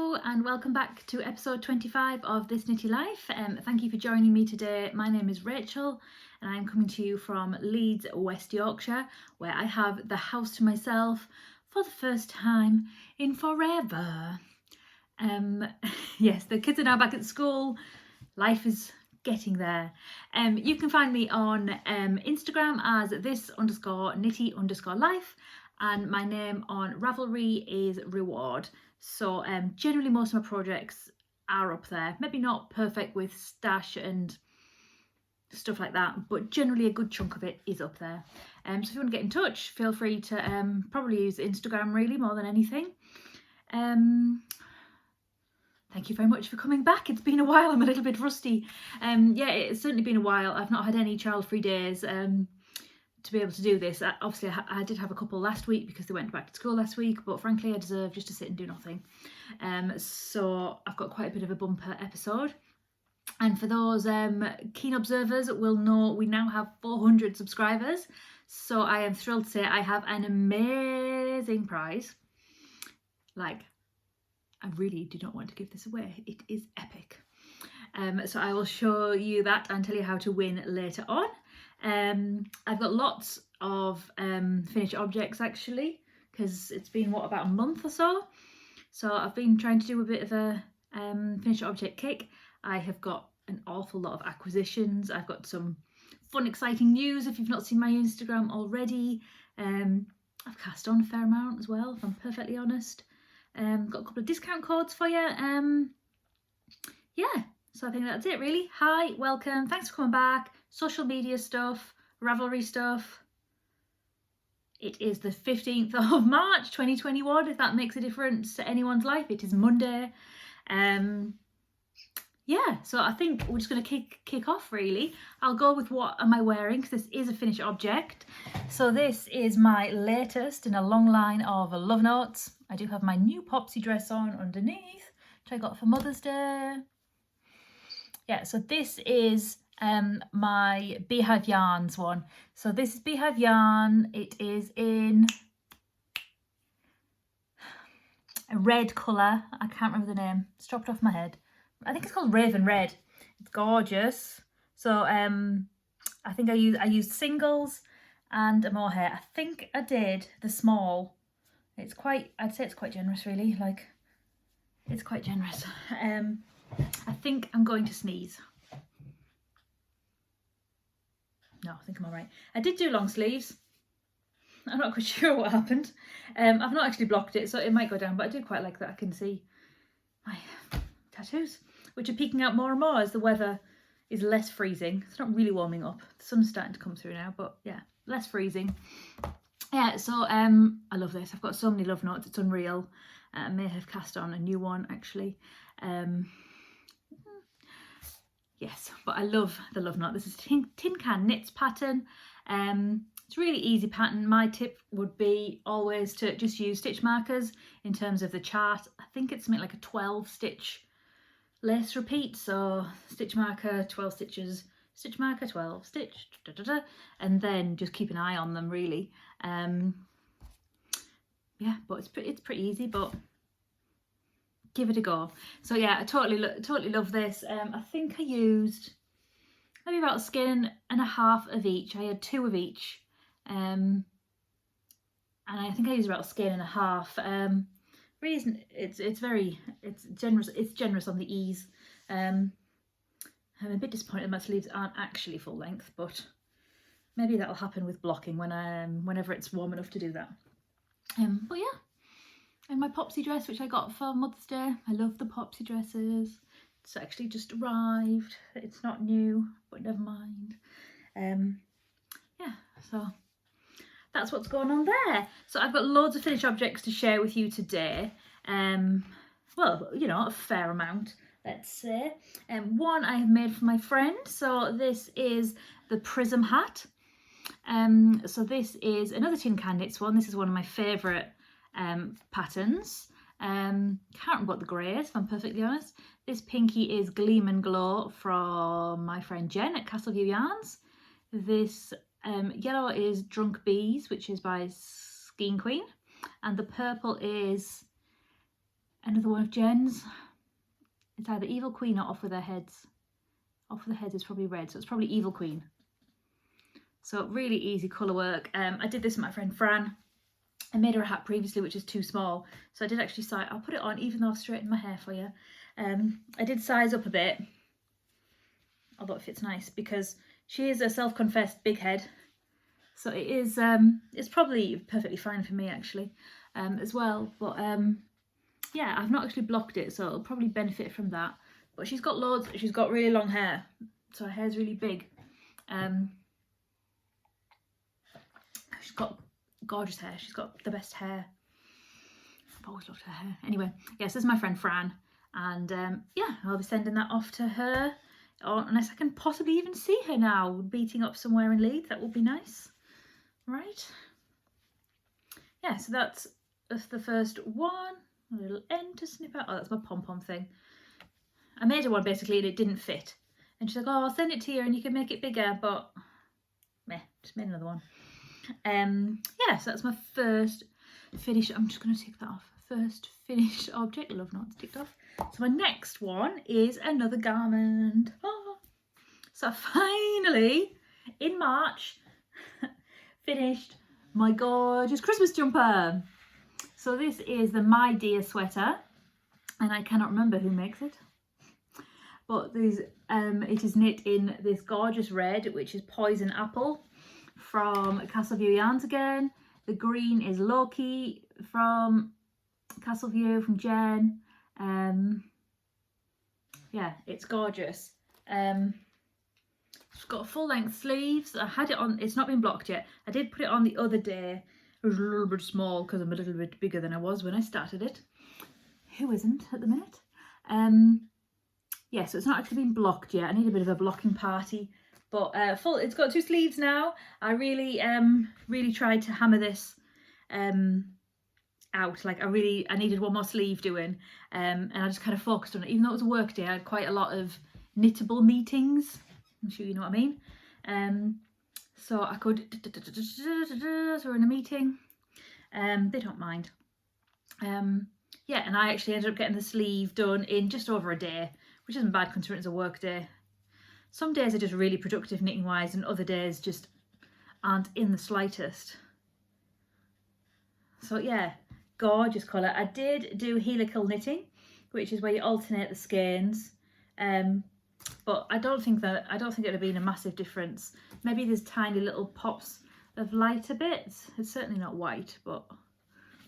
Hello and welcome back to episode 25 of This Knitty Life. Thank you for joining me today. My name is Rachel and I'm coming to you from Leeds, West Yorkshire, where I have the house to myself for the first time in forever. Yes, the kids are now back at school. Life is getting there. You can find me on Instagram as this_knitty_life, and my name on Ravelry is Reward. So generally most of my projects are up there. Maybe not perfect with stash and stuff like that, but generally a good chunk of it is up there. So if you want to get in touch, feel free to probably use Instagram really more than anything. Thank you very much for coming back. It's been a while. I'm a little bit rusty. Yeah, it's certainly been a while. I've not had any child-free days to be able to do this. Obviously, I did have a couple last week because they went back to school last week, but frankly, I deserve just to sit and do nothing. So I've got quite a bit of a bumper episode. And for those keen observers will know we now have 400 subscribers. So I am thrilled to say I have an amazing prize. Like, I really do not want to give this away. It is epic. So I will show you that and tell you how to win later on. I've got lots of finished objects actually, because it's been about a month or so. So I've been trying to do a bit of a finished object kick. I have got an awful lot of acquisitions. I've got some fun, exciting news if you've not seen my Instagram already. I've cast on a fair amount as well, if I'm perfectly honest. Got a couple of discount codes for you. Yeah, so I think that's it really. Hi, welcome, thanks for coming back. Social media stuff, Ravelry stuff. It is the 15th of March 2021, if that makes a difference to anyone's life. It is Monday. Yeah, so I think we're just going to kick off really. I'll go with what am I wearing, because this is a finished object. So this is my latest in a long line of love notes. I do have my new Popsy dress on underneath, which I got for Mother's Day. Yeah, so this is my Beehive Yarns one. So this is Beehive Yarn. It is in a red colour. I can't remember the name. It's dropped off my head. I think it's called Raven Red. It's gorgeous. So I think I used singles and a mohair. I think I did the small. It's quite, I'd say it's quite generous really. Like, it's quite generous. I think I'm going to sneeze. No, I think I'm all right. I did do long sleeves. I'm not quite sure what happened. I've not actually blocked it, so it might go down, but I do quite like that I can see my tattoos, which are peeking out more and more as the weather is less freezing. It's not really warming up. The sun's starting to come through now, but yeah, less freezing. Yeah, so I love this. I've got so many love notes, it's unreal. I may have cast on a new one actually. Yes, but I love the love note. This is Tin Can Knits pattern. It's a really easy pattern. My tip would be always to just use stitch markers in terms of the chart. I think it's something like a 12 stitch lace repeat. So stitch marker, 12 stitches, stitch marker, 12 stitch, and then just keep an eye on them really. Yeah, but it's pretty easy, but give it a go. So yeah, I totally love this. I think I used maybe about a skein and a half of each. I had 2 of each, and I think I used about a skein and a half. Reason it's generous. It's generous on the ease. I'm a bit disappointed my sleeves aren't actually full length, but maybe that'll happen with blocking whenever it's warm enough to do that. But yeah. And my Popsy dress, which I got for Mother's Day. I love the Popsy dresses. It's actually just arrived. It's not new, but never mind. Yeah, so that's what's going on there. So I've got loads of finished objects to share with you today. Well, you know, a fair amount, let's say. One I have made for my friend. So this is the Prism Hat. So this is another Tin Can Knits one. This is one of my favourite patterns. Can't remember what the grey is, if I'm perfectly honest. This pinky is Gleam and Glow from my friend Jen at Castleview Yarns. This yellow is Drunk Bees, which is by Skeen Queen, and the purple is another one of Jen's. It's either Evil Queen or Off With Their Heads. Off With Their Heads is probably red, so it's probably Evil Queen. So really easy colour work. I did this with my friend Fran. I made her a hat previously which is too small, so I did actually size. I'll put it on even though I've straightened my hair for you. I did size up a bit, although it fits nice because she is a self-confessed big head, so it is. It's probably perfectly fine for me actually, as well. But yeah, I've not actually blocked it, so it'll probably benefit from that. But she's got loads. She's got really long hair, so her hair's really big. She's got gorgeous hair. She's got the best hair. I've always loved her hair. Anyway, yes, this is my friend Fran, and yeah, I'll be sending that off to her, unless I can possibly even see her now beating up somewhere in Leeds. That would be nice, right? Yeah, so that's the first one. A little end to snip out. Oh, that's my pom-pom thing. I made her one basically and it didn't fit, and she's like, oh, I'll send it to you and you can make it bigger, but meh, just made another one. Yeah, so that's my first finished. I'm just going to tick that off. First finished object. Love not ticked off. So my next one is another garment. Oh. So finally in March finished my gorgeous Christmas jumper. So this is the My Dear sweater, and I cannot remember who makes it, but it is knit in this gorgeous red, which is Poison Apple, from Castleview Yarns again. The green is Loki from Castleview, from Jen. Yeah, it's gorgeous. It's got full length sleeves. I had it on, it's not been blocked yet. I did put it on the other day. It was a little bit small because I'm a little bit bigger than I was when I started it. Who isn't at the minute? Yeah, so it's not actually been blocked yet. I need a bit of a blocking party. But it's got 2 sleeves now. I really tried to hammer this out. Like I needed one more sleeve doing, and I just kind of focused on it. Even though it was a work day, I had quite a lot of knittable meetings. I'm sure you know what I mean. So I could, so we're in a meeting. They don't mind. Yeah, and I actually ended up getting the sleeve done in just over a day, which isn't bad considering it's a work day. Some days are just really productive knitting wise, and other days just aren't in the slightest. So yeah, gorgeous colour. I did do Helical Knitting, which is where you alternate the skeins, but I don't think it would have been a massive difference. Maybe there's tiny little pops of lighter bits. It's certainly not white, but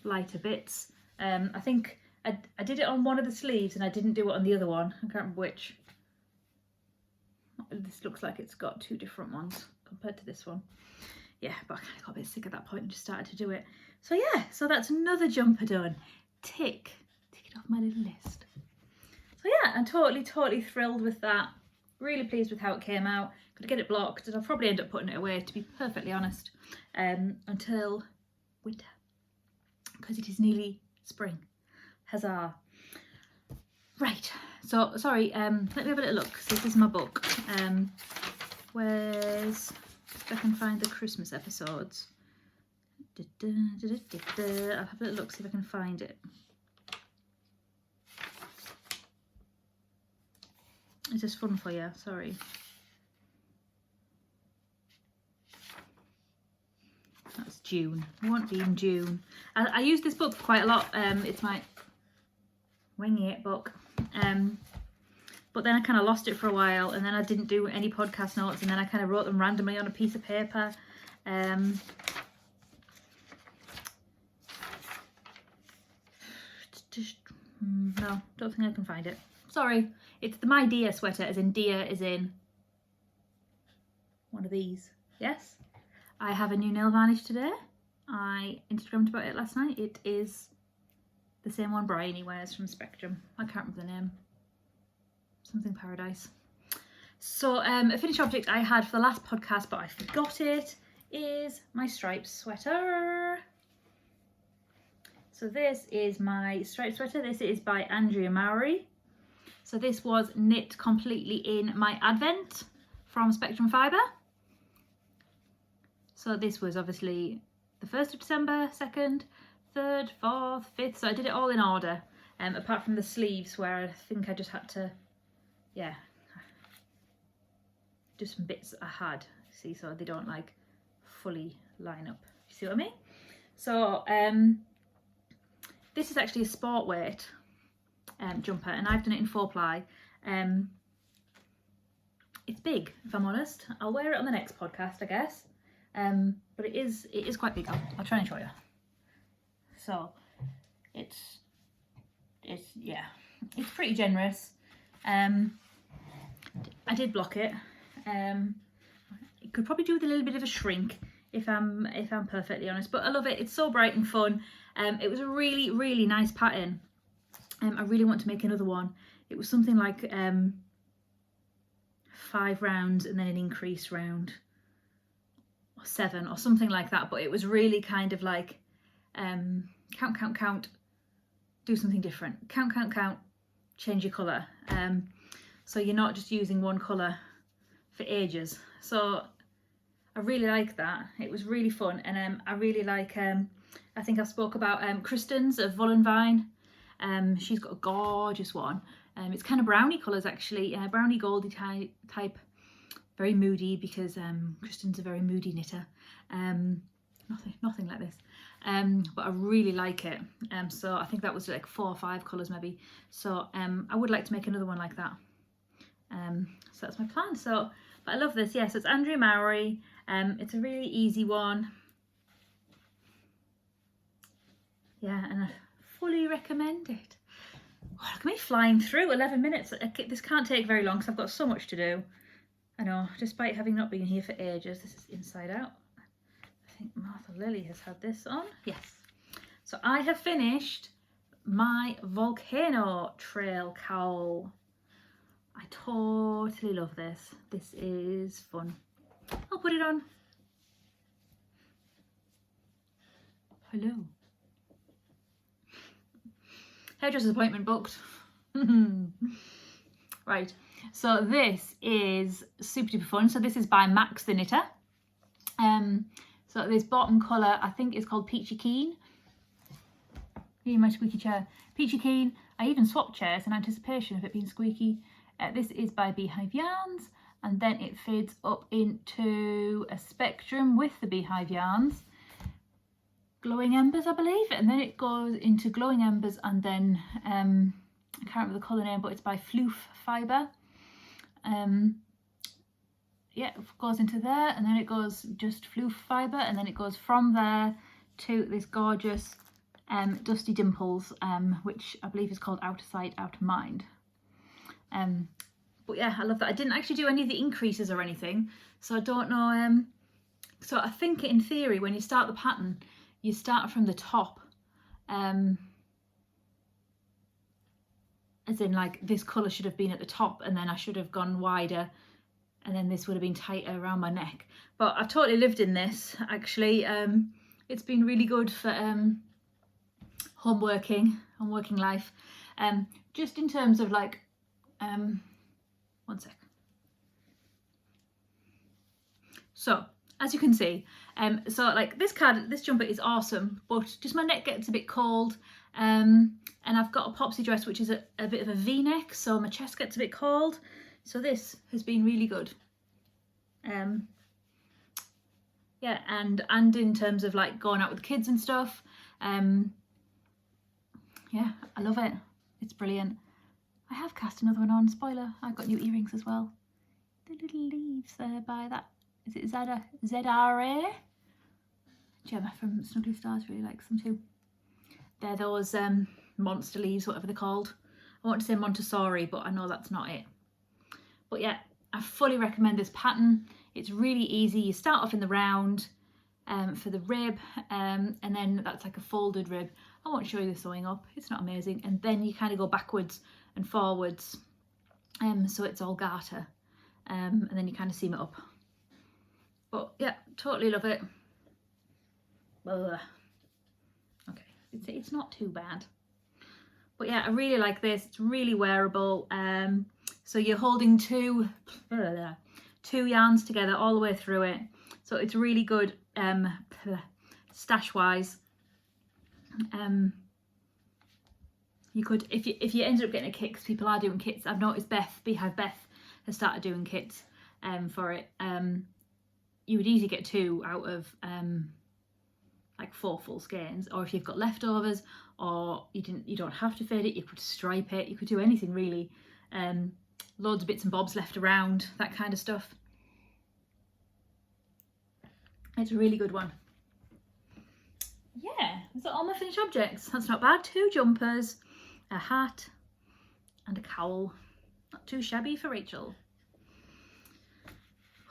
lighter bits. I think I did it on one of the sleeves and I didn't do it on the other one. I can't remember which. This looks like it's got 2 different ones compared to this one. Yeah, but I kind of got a bit sick at that point and just started to do it. So yeah, so that's another jumper done. Tick it off my little list. So yeah, I'm totally thrilled with that. Really pleased with how it came out. Gonna get it blocked and I'll probably end up putting it away, to be perfectly honest, until winter, because it is nearly spring. Huzzah. Right, so sorry, let me have a little look. So this is my book. Where's, if I can find the Christmas episodes. I'll have a little look, see if I can find it. Is this fun for you? Sorry. That's June. It won't be in June. I use this book quite a lot. It's my winging it book. But then I kind of lost it for a while, and then I didn't do any podcast notes, and then I kind of wrote them randomly on a piece of paper. No, don't think I can find it. Sorry. It's the My Dear sweater, as in dear is in one of these. Yes. I have a new nail varnish today. I Instagrammed about it last night. It is the same one Bryony wears from Spectrum. I can't remember the name. Something Paradise. So a finished object I had for the last podcast, but I forgot it, is my striped sweater. So this is my striped sweater. This is by Andrea Mowry. So this was knit completely in my Advent from Spectrum Fibre. So this was obviously the 1st of December, 2nd, 3rd, 4th, 5th. So I did it all in order. apart from the sleeves where I think I just had to, yeah, just some bits I had, see, so they don't like fully line up. You see what I mean? So this is actually a sport weight jumper, and I've done it in 4-ply. It's big, if I'm honest. I'll wear it on the next podcast, I guess. But it is quite big. I'll try and show you. So it's yeah, it's pretty generous. I did block it. It could probably do with a little bit of a shrink if I'm perfectly honest, but I love it. It's so bright and fun. It was a really nice pattern. I really want to make another one. It was something like 5 rounds and then an increased round, or 7 or something like that, but it was really kind of like count, do something different, count, change your colour, so you're not just using one colour for ages. So I really like that. It was really fun, and I really like, I think I spoke about Kristen's of Vollenvine. She's got a gorgeous one. It's kind of brownie colours actually, brownie goldy type, very moody, because Kristen's a very moody knitter. Nothing like this, but I really like it. So I think that was like 4 or 5 colours maybe. So I would like to make another one like that. So that's my plan. So, but I love this. Yes, it's Andrea Mowry. It's a really easy one. Yeah, and I fully recommend it. Oh, look at me flying through 11 minutes. This can't take very long because I've got so much to do. I know, despite having not been here for ages. This is inside out. I think Martha Lily has had this on. Yes. So I have finished my Volcano Trail cowl. I totally love this. This is fun. I'll put it on. Hello. Hairdresser's appointment booked. Right, so this is super duper fun. So this is by Max the Knitter. So this bottom colour, I think is called Peachy Keen. Here, my squeaky chair. Peachy Keen. I even swapped chairs in anticipation of it being squeaky. This is by Beehive Yarns, and then it fades up into a spectrum with the Beehive Yarns. Glowing Embers, I believe, and then it goes into Glowing Embers, and then I can't remember the colour name, but it's by Floof Fibre. Yeah, it goes into there, and then it goes just Floof Fibre, and then it goes from there to this gorgeous Dusty Dimples, which I believe is called Out of Sight, Out of Mind. But yeah, I love that. I didn't actually do any of the increases or anything, so I don't know. So I think in theory, when you start the pattern, you start from the top, as in like this colour should have been at the top, and then I should have gone wider, and then this would have been tighter around my neck. But I've totally lived in this actually. It's been really good for home working life. Just in terms of like, one sec. So as you can see, so like this jumper is awesome, but just my neck gets a bit cold, and I've got a popsy dress which is a bit of a V-neck, so my chest gets a bit cold. So this has been really good. Yeah, and in terms of like going out with kids and stuff, yeah, I love it. It's brilliant. I have cast another one on, spoiler, I've got new earrings as well. The little leaves there by that, is it ZRA? Gemma from Snuggly Stars really likes them too. They're those monster leaves, whatever they're called. I want to say Montessori, but I know that's not it. But yeah, I fully recommend this pattern. It's really easy. You start off in the round for the rib, and then that's like a folded rib. I won't show you the sewing up, it's not amazing. And then you kind of go backwards and forwards, so it's all garter, and then you kind of seam it up. But yeah, totally love it. Ugh. Okay, it's not too bad. But yeah, I really like this. It's really wearable. So you're holding two yarns together all the way through it. So it's really good stash wise. You could, if you ended up getting a kit, because people are doing kits. I've noticed Beehive Beth has started doing kits for it. You would easily get 2 out of like 4 full skeins, or if you've got leftovers, or you don't have to fade it, you could stripe it, you could do anything really. Loads of bits and bobs left around, that kind of stuff. It's a really good one. Yeah, those are all my finished objects. That's not bad. 2 jumpers, a hat, and a cowl. Not too shabby for Rachel.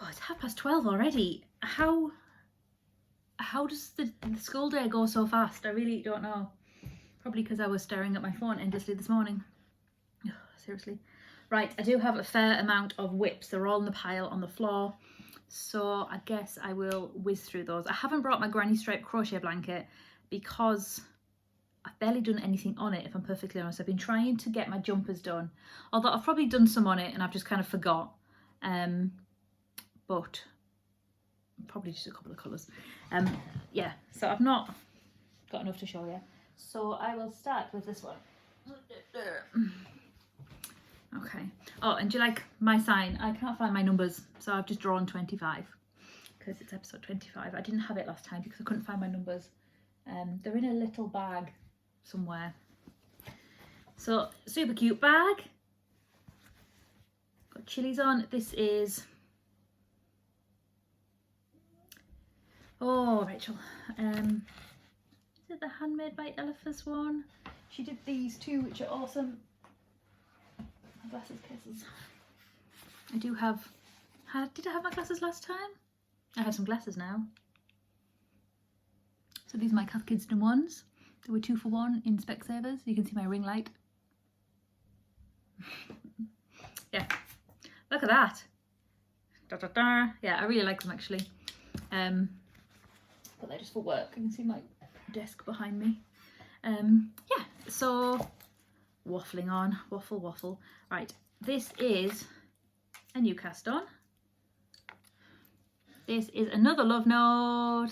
Oh, it's 12:30 already. How does the school day go so fast? I really don't know. Probably because I was staring at my phone endlessly this morning. Oh, seriously. Right, I do have a fair amount of whips. They're all in the pile on the floor. So I guess I will whiz through those. I haven't brought my granny stripe crochet blanket because I've barely done anything on it, if I'm perfectly honest. I've been trying to get my jumpers done, although I've probably done some on it and I've just kind of forgot. But probably just a couple of colours. Yeah, so I've not got enough to show you. So I will start with this one. Okay. Oh, and do you like my sign? I can't find my numbers, so I've just drawn 25 because it's episode 25. I didn't have it last time because I couldn't find my numbers. They're in a little bag somewhere. So, super cute bag. Got chilies on. This is... Oh, Rachel. Is it the Handmade by Eliphas one? She did these too, which are awesome. My glasses cases. I do have... Did I have my glasses last time? I have some glasses now. So these are my Cath Kidston ones. They were 2 for 1 in Specsavers. You can see my ring light. Yeah, look at that. Da, da, da. Yeah, I really like them actually. But they're just for work. You can see my desk behind me. Yeah, so waffling on, waffle. Right, this is a new cast on. This is another love note.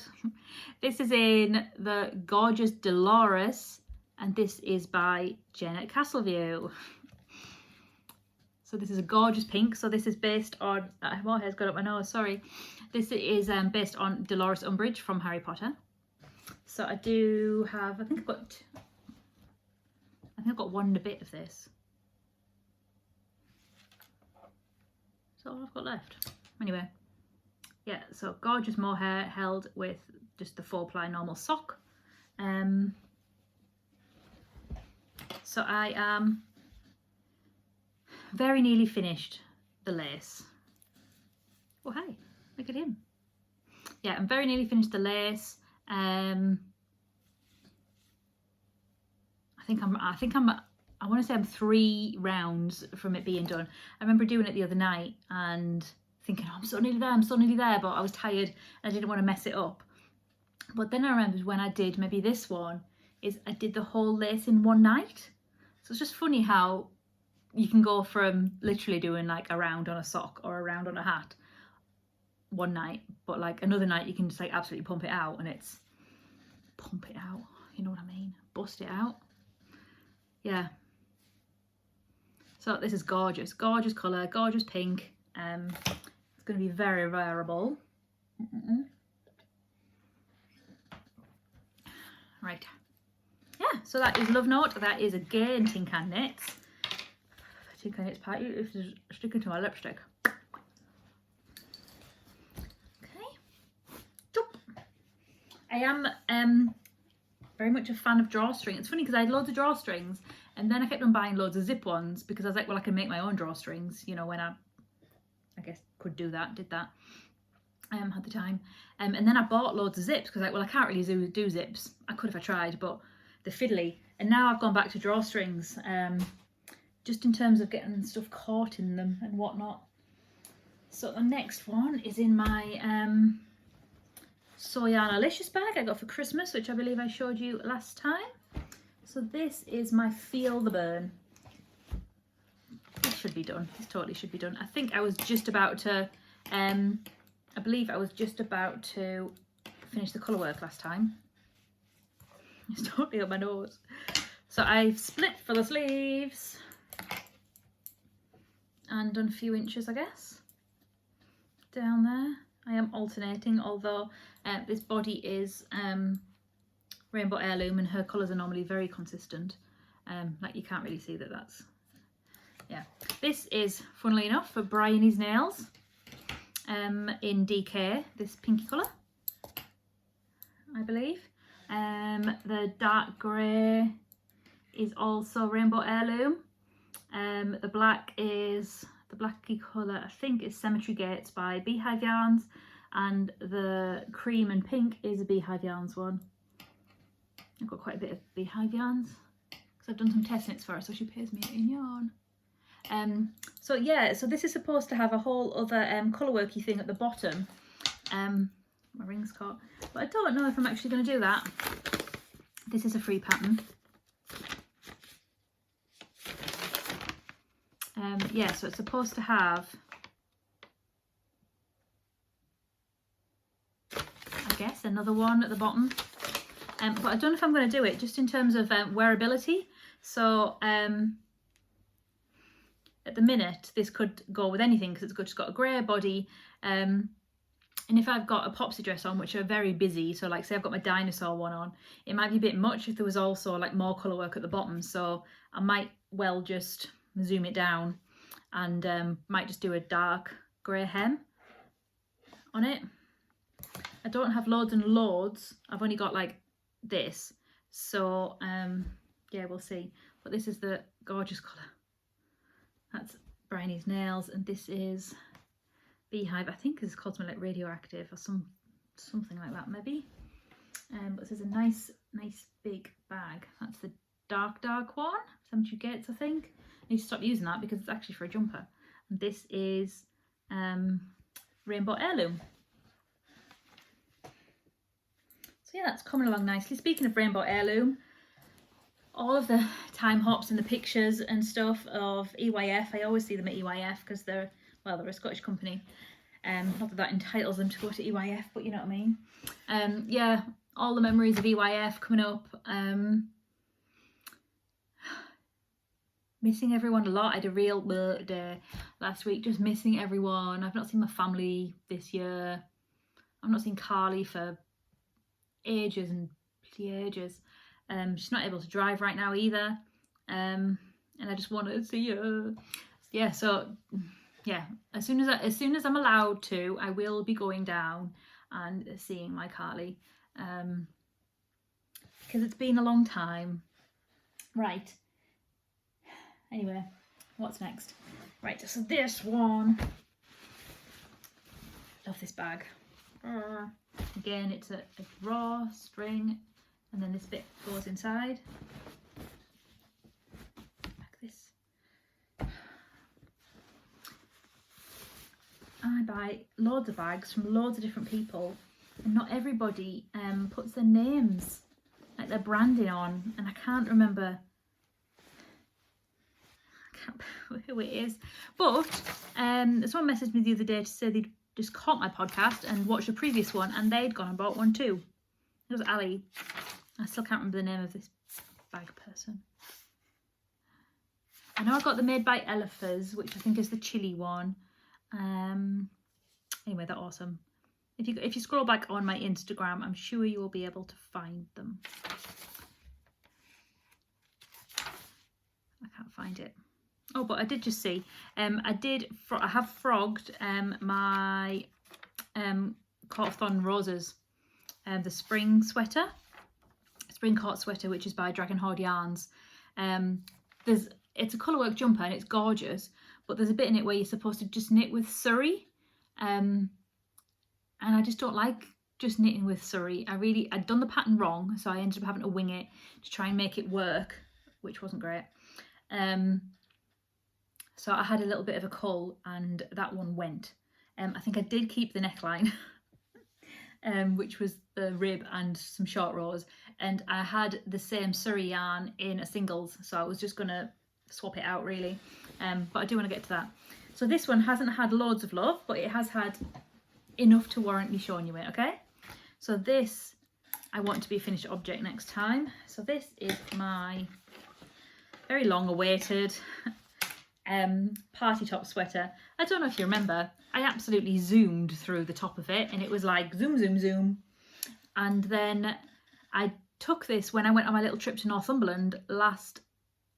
This is in the gorgeous Dolores, and this is by Jen at Castleview. So this is a gorgeous pink. So this is based on, my hair's got up my nose, sorry. This is based on Dolores Umbridge from Harry Potter. So I do have, I think I've got 1 and a bit of this. That's all I've got left. Anyway. Yeah, so gorgeous mohair held with just the 4-ply normal sock. So I am very nearly finished the lace. Oh, hey, look at him. Yeah, I'm very nearly finished the lace. I want to say I'm 3 rounds from it being done. I remember doing it the other night and thinking, oh, I'm so nearly there, but I was tired and I didn't want to mess it up. But then I remembered when I did maybe this one, is I did the whole lace in 1 night. So it's just funny how you can go from literally doing like a round on a sock or a round on a hat 1 night, but like another night you can just like absolutely pump it out, and it's pump it out, you know what I mean? Bust it out. Yeah. So this is gorgeous, gorgeous colour, gorgeous pink. It's going to be very wearable. Right. Yeah, so that is Love Note. That is again Tin Can Knits. Tin Can Knits party. This is sticking to my lipstick. Okay. Jump. I am very much a fan of drawstring. It's funny because I had loads of drawstrings and then I kept on buying loads of zip ones because I was like, well, I can make my own drawstrings, you know, when I guess could do that, did that. Had the time. And then I bought loads of zips because like, well, I can't really do zips. I could if I tried, but they're fiddly. And now I've gone back to drawstrings, just in terms of getting stuff caught in them and whatnot. So the next one is in my Soy Yarn Alicious bag I got for Christmas, which I believe I showed you last time. So this is my Feel the Burn. This should be done. This totally should be done. I think I was just about to, I believe I was just about to finish the colour work last time. It's totally up my nose. So I've split for the sleeves and done a few inches, I guess, down there. I am alternating, although this body is Rainbow Heirloom and her colours are normally very consistent. Like you can't really see that that's, yeah. This is, funnily enough, for Bryony's Nails in DK, this pinky colour, I believe. The dark grey is also Rainbow Heirloom. The black is, the blacky colour I think is Cemetery Gates by Beehive Yarns, and the cream and pink is a Beehive Yarns one. I've got quite a bit of Beehive Yarns because I've done some test knits for her, so she pays me in yarn. So yeah, so this is supposed to have a whole other colourworky thing at the bottom. My ring's caught, but I don't know if I'm actually going to do that. This is a free pattern. Yeah, so it's supposed to have, I guess, another one at the bottom. But I don't know if I'm going to do it just in terms of wearability. So at the minute, this could go with anything because it's just got a grey body. And if I've got a popsy dress on, which are very busy, so like say I've got my dinosaur one on, it might be a bit much if there was also like more colour work at the bottom. So I might well just zoom it down and might just do a dark grey hem on it. I don't have loads and loads. I've only got like this. So yeah, we'll see. But this is the gorgeous colour. That's Bryony's Nails, and this is Beehive. I think it's called something like Radioactive or something like that maybe. But this is a nice big bag. That's the dark one, Cemetery Gates, I think. I need to stop using that because it's actually for a jumper. And this is Rainbow Heirloom. So yeah, that's coming along nicely. Speaking of Rainbow Heirloom, all of the time hops and the pictures and stuff of EYF, I always see them at EYF because they're, well, they're a Scottish company. Not that entitles them to go to EYF, but you know what I mean. Yeah, all the memories of EYF coming up. Missing everyone a lot. I had a real day last week, just missing everyone. I've not seen my family this year. I've not seen Carly for ages and ages. She's not able to drive right now either. And I just want to see her. Yeah, so yeah, as soon as I'm allowed to, I will be going down and seeing my Carly. Because it's been a long time. Right. Anyway, what's next? Right, so this one. Love this bag. Again, it's a raw string, and then this bit goes inside. Like this. I buy loads of bags from loads of different people, and not everybody puts their names, like their branding on, and I can't remember who it is, but someone messaged me the other day to say they'd just caught my podcast and watched a previous one, and they'd gone and bought one too. It was Ali. I still can't remember the name of this bag person. I know I got the Made by Eliphas, which I think is the chili one. Anyway, they're awesome. If you scroll back on my Instagram, I'm sure you will be able to find them. I can't find it. Oh, but I did just see. I have frogged my Court of Thorn Roses, the spring caught sweater, which is by Dragon Horde Yarns. It's a colourwork jumper and it's gorgeous, but there's a bit in it where you're supposed to just knit with Surrey, and I just don't like just knitting with Surrey. I'd done the pattern wrong, so I ended up having to wing it to try and make it work, which wasn't great. So I had a little bit of a cull and that one went. I think I did keep the neckline, which was the rib and some short rows, and I had the same Surrey yarn in a singles, so I was just going to swap it out really, but I do want to get to that. So this one hasn't had loads of love, but it has had enough to warrant me showing you it, okay? So this, I want to be a finished object next time. So this is my very long awaited party top sweater. I don't know if you remember, I absolutely zoomed through the top of it and it was like zoom, zoom, zoom. And then I took this when I went on my little trip to Northumberland last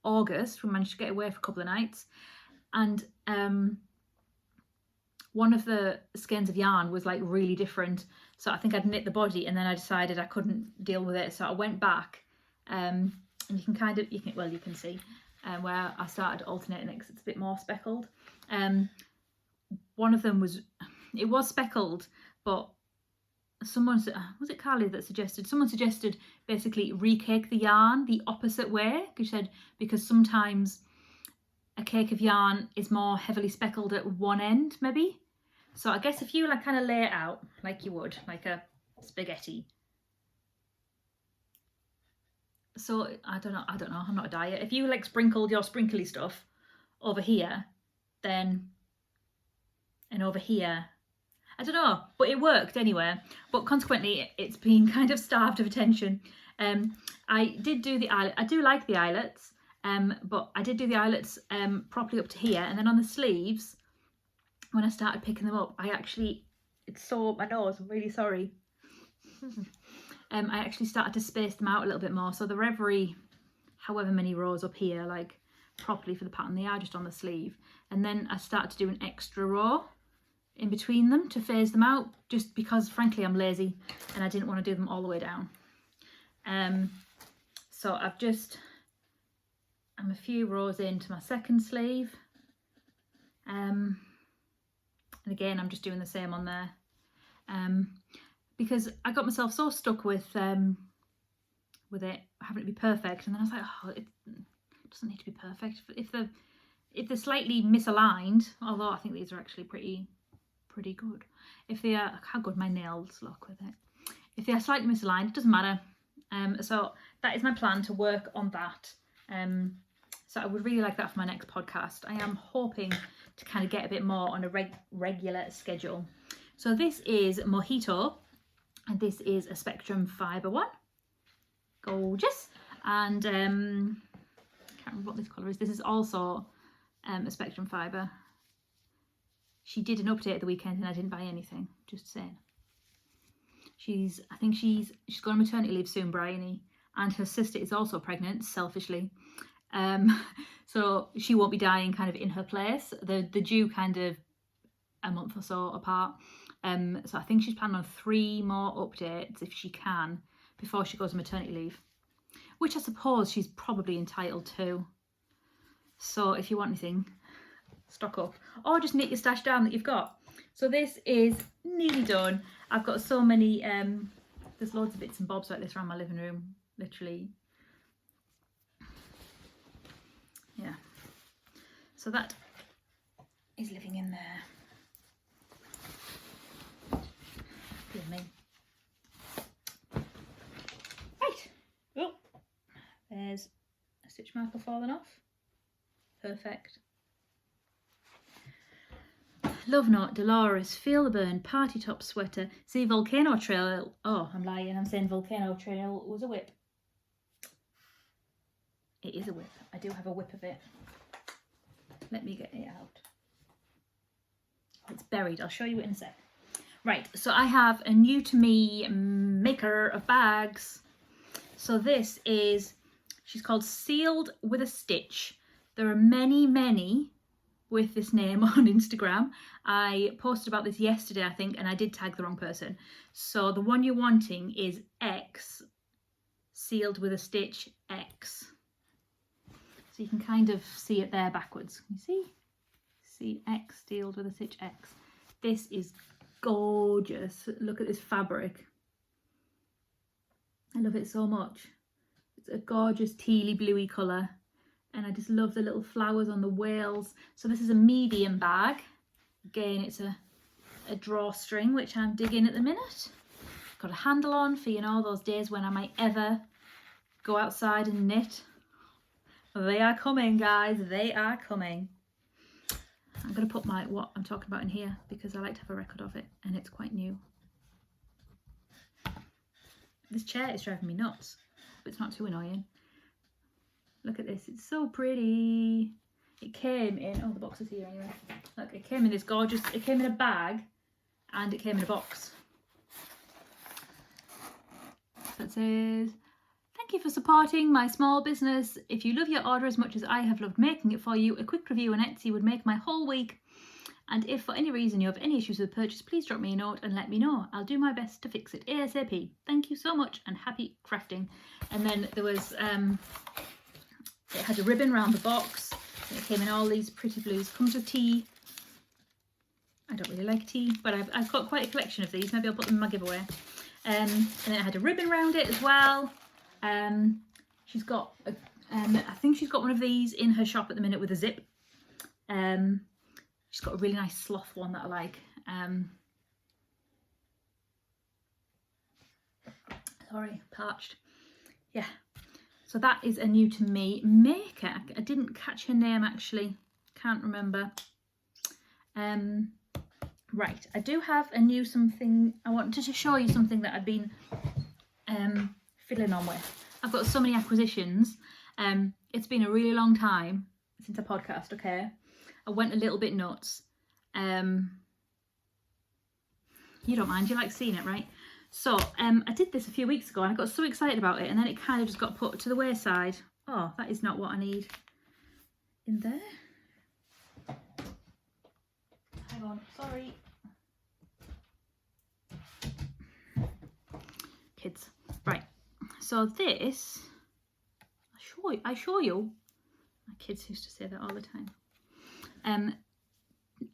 August. We managed to get away for a couple of nights, and one of the skeins of yarn was like really different, so I think I'd knit the body and then I decided I couldn't deal with it, so I went back, and you can see where I started alternating it because it's a bit more speckled. One of them was speckled, but someone, was it Carly that suggested, someone suggested basically recake the yarn the opposite way, because sometimes a cake of yarn is more heavily speckled at one end maybe. So I guess if you like kind of lay it out like you would like a spaghetti. So I don't know, I'm not a dyer. If you like sprinkled your sprinkly stuff over here, then, and over here, I don't know, but it worked anyway. But consequently, it's been kind of starved of attention. I did do the eyelet. I do like the eyelets, but I did do the eyelets properly up to here. And then on the sleeves, when I started picking them up, it sore my nose, I'm really sorry. I actually started to space them out a little bit more. So they're every however many rows up here, like properly for the pattern. They are just on the sleeve. And then I started to do an extra row in between them to phase them out, just because frankly I'm lazy and I didn't want to do them all the way down. So I'm a few rows into my second sleeve, and again I'm just doing the same on there, because I got myself so stuck with it having to be perfect, and then I was like, oh, it doesn't need to be perfect. If they're slightly misaligned, although I think these are actually pretty good. If they are, how good my nails look with it. If they are slightly misaligned, it doesn't matter. So that is my plan, to work on that. So I would really like that for my next podcast. I am hoping to kind of get a bit more on a regular schedule. So this is Mojito, and this is a Spectrum Fibre one. Gorgeous. And I can't remember what this colour is. This is also a Spectrum Fibre. She did an update at the weekend and I didn't buy anything, just saying. I think she's going on maternity leave soon, Bryony, and her sister is also pregnant, selfishly. So she won't be dying kind of in her place. They're due kind of a month or so apart. So I think she's planning on 3 more updates if she can before she goes on maternity leave, which I suppose she's probably entitled to. So if you want anything, stock up, or just knit your stash down that you've got. So this is nearly done. I've got so many, there's loads of bits and bobs like this around my living room, literally. Yeah. So that is living in there. Dear me. Right. Oh, there's a stitch marker falling off. Perfect. Love Note, Dolores, Feel the Burn, Party Top Sweater, See Volcano Trail. Oh, I'm lying, I'm saying Volcano Trail was a whip. It is a whip. I do have a whip of it. Let me get it out. Oh, it's buried. I'll show you it in a sec. Right, so I have a new to me maker of bags. So this is, she's called Sealed with a Stitch. There are many with this name on Instagram. I posted about this yesterday, I think, and I did tag the wrong person. So the one you're wanting is X, Sealed with a Stitch X. So you can kind of see it there backwards. Can you see? See X, Sealed with a Stitch X. This is gorgeous. Look at this fabric. I love it so much. It's a gorgeous tealy bluey colour. And I just love the little flowers on the whales. So this is a medium bag. Again, it's a drawstring, which I'm digging at the minute. Got a handle on for, you know, those days when I might ever go outside and knit. They are coming, guys. They are coming. I'm going to put what I'm talking about in here because I like to have a record of it, and it's quite new. This chair is driving me nuts, but it's not too annoying. Look at this, it's so pretty. It came in, oh, the box is here anyway. Look, it came in this gorgeous, it came in a bag and it came in a box. So it says, thank you for supporting my small business. If you love your order as much as I have loved making it for you, a quick review on Etsy would make my whole week. And if for any reason you have any issues with the purchase, please drop me a note and let me know. I'll do my best to fix it ASAP. Thank you so much and happy crafting. And then there was, it had a ribbon around the box. It came in all these pretty blues. Comes with tea. I don't really like tea, but I've got quite a collection of these. Maybe I'll put them in my giveaway. And then it had a ribbon around it as well. She's got, I think she's got one of these in her shop at the minute with a zip. She's got a really nice sloth one that I like. Sorry, parched. Yeah. So that is a new to me maker. I didn't catch her name actually. Can't remember. Right, I do have a new something. I wanted to show you something that I've been fiddling on with. I've got so many acquisitions. It's been a really long time since I podcast, okay? I went a little bit nuts. You don't mind, you like seeing it, right? So I did this a few weeks ago and I got so excited about it and then it kind of just got put to the wayside. Oh, that is not what I need in there. Hang on, sorry. Kids. Right, so this, I show you. My kids used to say that all the time.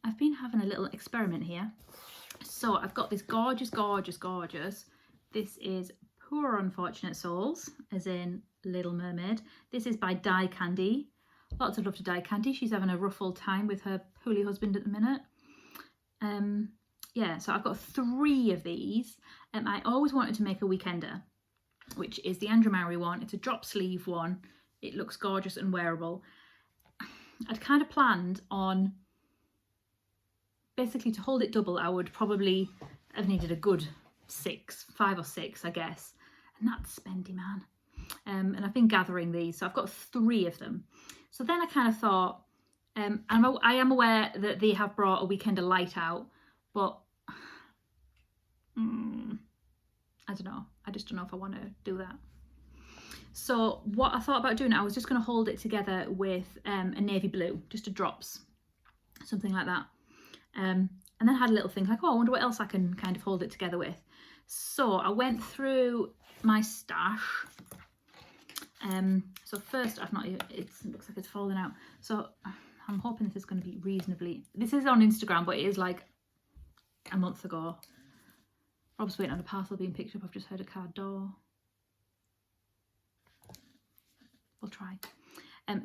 I've been having a little experiment here. So I've got this gorgeous, gorgeous, gorgeous. This is Poor Unfortunate Souls, as in Little Mermaid. This is by Dye Candy. Lots of love to Dye Candy. She's having a rough old time with her poorly husband at the minute. Yeah, so I've got 3 of these. I always wanted to make a weekender, which is the Andrew Mowry one. It's a drop sleeve one. It looks gorgeous and wearable. I'd kind of planned on, basically to hold it double, I would probably have needed a good 5 or 6, I guess. And that's spendy, man. And I've been gathering these, so I've got 3 of them. So then I kind of thought, I am aware that they have brought a Weekender Light out, but I don't know. I just don't know if I want to do that. So what I thought about doing, I was just going to hold it together with a navy blue, just a drops, something like that. And then had a little think like, oh, I wonder what else I can kind of hold it together with. So I went through my stash. So first, it looks like it's falling out. So I'm hoping this is going to be reasonably, this is on Instagram, but it is like a month ago. Rob's waiting on a parcel being picked up. I've just heard a car door. We'll try.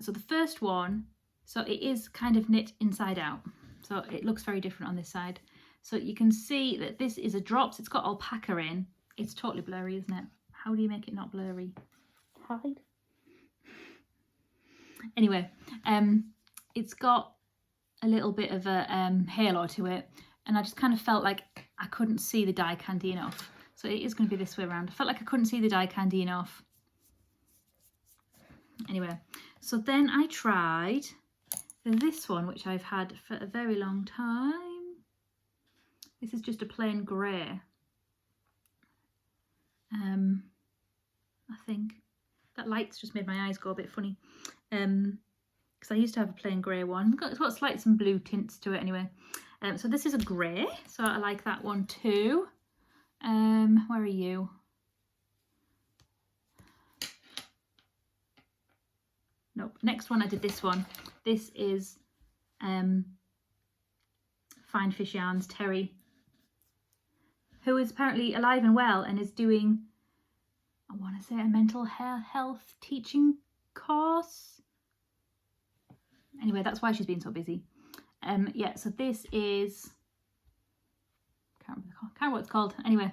So the first one, so it is kind of knit inside out. So it looks very different on this side. So you can see that this is a drops. It's got alpaca in. It's totally blurry, isn't it? How do you make it not blurry? Hide. Anyway, it's got a little bit of a halo to it. And I just kind of felt like I couldn't see the Dye Candy enough. So it is going to be this way around. I felt like I couldn't see the Dye Candy enough. Anyway, so then I tried this one, which I've had for a very long time. This is just a plain grey. I think that light's just made my eyes go a bit funny. Because I used to have a plain grey one. It's got slight some blue tints to it anyway. So this is a grey, so I like that one too. Where are you? Nope. Next one I did this one. This is Fine Fish Yarns Terry, who is apparently alive and well and is doing, I want to say, a mental health teaching course. Anyway, that's why she's been so busy. Yeah, so this is, can't remember what it's called. Anyway,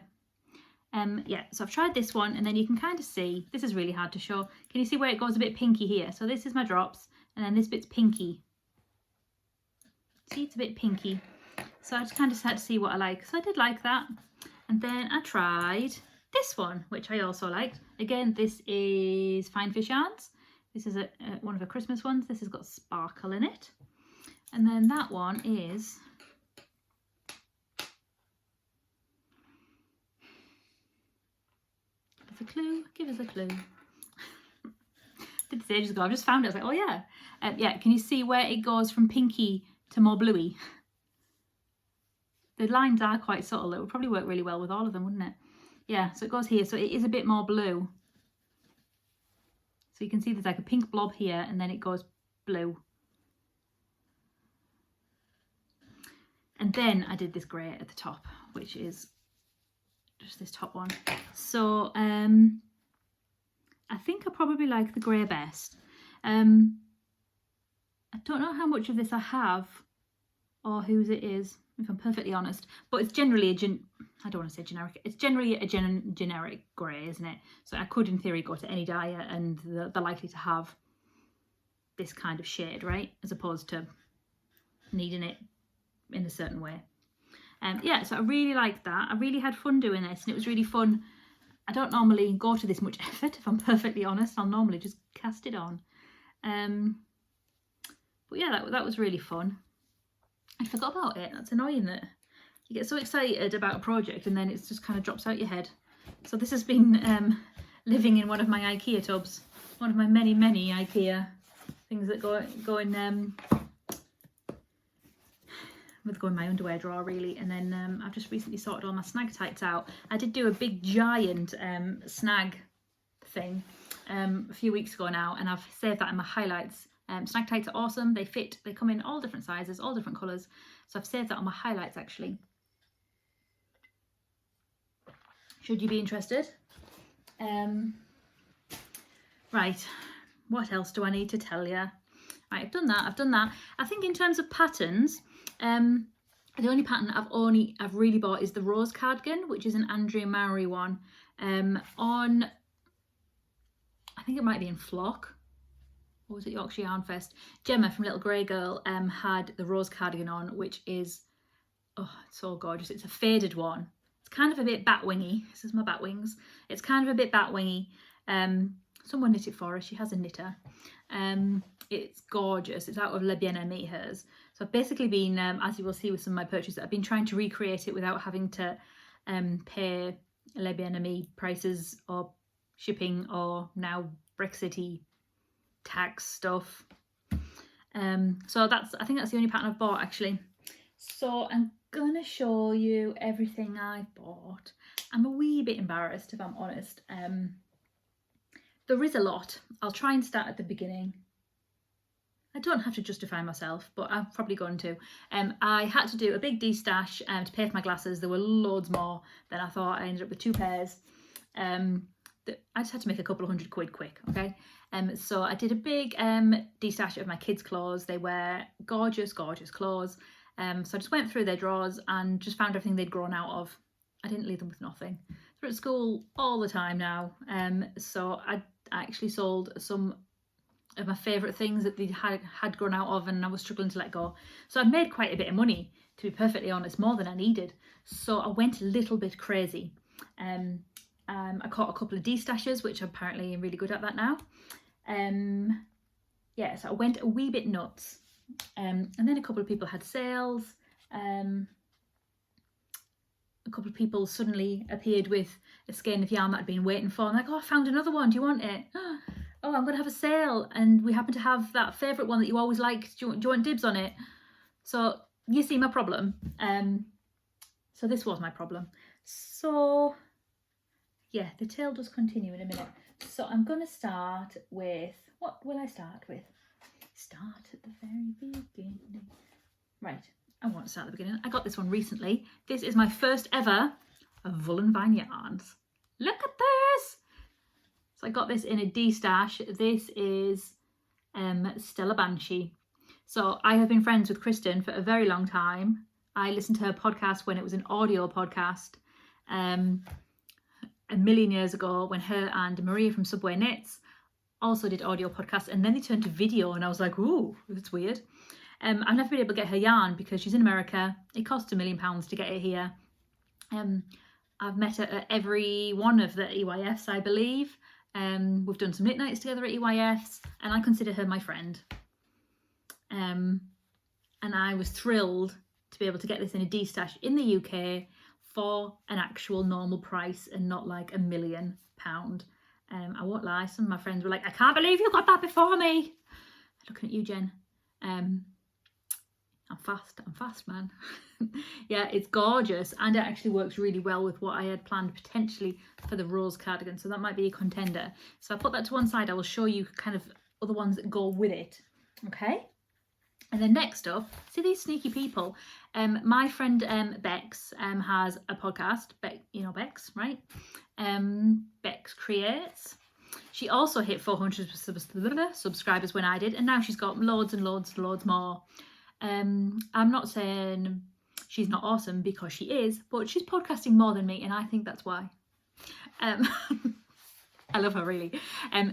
yeah, so I've tried this one, and then you can kind of see, this is really hard to show. Can you see where it goes a bit pinky here? So this is my drops, and then this bit's pinky. See, it's a bit pinky. So I just kind of had to see what I like. So I did like that. And then I tried this one, which I also liked. Again, this is Fine Fish Yarns. This is one of her Christmas ones. This has got sparkle in it. And then that one is give us a clue, give us a clue. Did this ages ago. I just found it. I was like, oh yeah. Yeah, can you see where it goes from pinky to more bluey? The lines are quite subtle. It would probably work really well with all of them, wouldn't it? Yeah, so it goes here. So it is a bit more blue. So you can see there's like a pink blob here and then it goes blue. And then I did this grey at the top, which is just this top one. So I think I probably like the grey best. I don't know how much of this I have or whose it is, if I'm perfectly honest, but it's generally I don't want to say generic, it's generally a generic grey, isn't it? So I could in theory go to any dyer and they're likely to have this kind of shade, right? As opposed to needing it in a certain way. Yeah, so I really liked that. I really had fun doing this and it was really fun. I don't normally go to this much effort, if I'm perfectly honest. I'll normally just cast it on. But yeah, that was really fun. I forgot about it. That's annoying that you get so excited about a project and then it just kind of drops out your head. So this has been living in one of my IKEA tubs. One of my many, many IKEA things that go in go in my underwear drawer really. And then I've just recently sorted all my snag tights out. I did do a big giant snag thing a few weeks ago now, and I've saved that in my highlights. Snag tights are awesome. They fit, they come in all different sizes, all different colours. So I've saved that on my highlights actually. Should you be interested? Right, what else do I need to tell you? Right, I've done that. I think in terms of patterns, the only pattern I've really bought is the Rose Cardigan, which is an Andrea Mowry one. On, I think it might be in Flock, or was it Yorkshire Yarn Fest? Gemma from Little Grey Girl had the Rose Cardigan on, which is, oh, it's so gorgeous. It's a faded one. It's kind of a bit batwingy. This is my bat wings. It's kind of a bit batwingy. Someone knit it for her. She has a knitter. It's gorgeous. It's out of Le Bien-Aimé, hers. So I've basically been, as you will see with some of my purchases, I've been trying to recreate it without having to pay Le Bien-Aimé prices or shipping or now Brexity tax stuff. So I think that's the only pattern I've bought actually. So I'm gonna show you everything I've bought. I'm a wee bit embarrassed if I'm honest. There is a lot. I'll try and start at the beginning. I don't have to justify myself, but I'm probably going to. I had to do a big de-stash to pay for my glasses. There were loads more than I thought. I ended up with 2 pairs. I just had to make a couple of £100 quick, okay? So I did a big de-stash of my kids' clothes. They were gorgeous, gorgeous clothes. So I just went through their drawers and just found everything they'd grown out of. I didn't leave them with nothing. They're at school all the time now. So I actually sold some of my favourite things that they had grown out of and I was struggling to let go. So I'd made quite a bit of money, to be perfectly honest, more than I needed. So I went a little bit crazy. I caught a couple of de-stashes, which apparently I'm really good at that now. Yeah, so I went a wee bit nuts. And then a couple of people had sales. A couple of people suddenly appeared with a skein of yarn that I'd been waiting for. I'm like, oh, I found another one. Do you want it? Oh, I'm going to have a sale. And we happen to have that favourite one that you always liked. Do you want dibs on it? So you see my problem. So this was my problem. So yeah, the tale does continue in a minute. So I'm going to start with, what will I start with? Start at the very beginning. Right, I want to start at the beginning. I got this one recently. This is my first ever Vullenvine yarns. Look at this! So I got this in a de-stash. This is Stella Banshee. So I have been friends with Kristen for a very long time. I listened to her podcast when it was an audio podcast a million years ago, when her and Maria from Subway Knits also did audio podcasts, and then they turned to video and I was like, ooh, that's weird. I've never been able to get her yarn because she's in America. It costs £1 million to get it here. I've met her at every one of the EYFs, I believe. We've done some knit nights together at EYFs, and I consider her my friend. And I was thrilled to be able to get this in a D-stash in the UK for an actual normal price and not like £1 million. I won't lie, some of my friends were like, I can't believe you got that before me. Looking at you, Jen. I'm fast, man. Yeah, it's gorgeous, and it actually works really well with what I had planned potentially for the rose cardigan, so that might be a contender. So I put that to one side. I will show you kind of other ones that go with it. Okay. And then next up, see these sneaky people. My friend Bex has a podcast. You know Bex, right? Bex Creates. She also hit 400 subscribers when I did, and now she's got loads and loads and loads more. I'm not saying she's not awesome, because she is, but she's podcasting more than me, and I think that's why. I love her, really.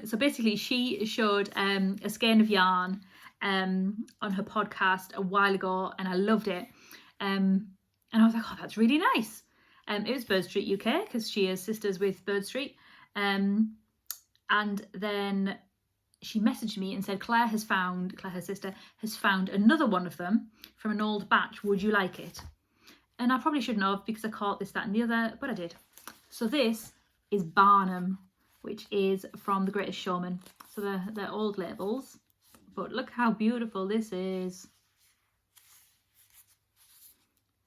So basically, she showed a skein of yarn on her podcast a while ago, and I loved it. And I was like, oh, that's really nice. It was Bird Street UK, because she is sisters with Bird Street. And then she messaged me and said, Claire, her sister, has found another one of them from an old batch. Would you like it? And I probably shouldn't have, because I caught this, that and the other, but I did. So this is Barnum, which is from The Greatest Showman. So they're old labels, but look how beautiful this is.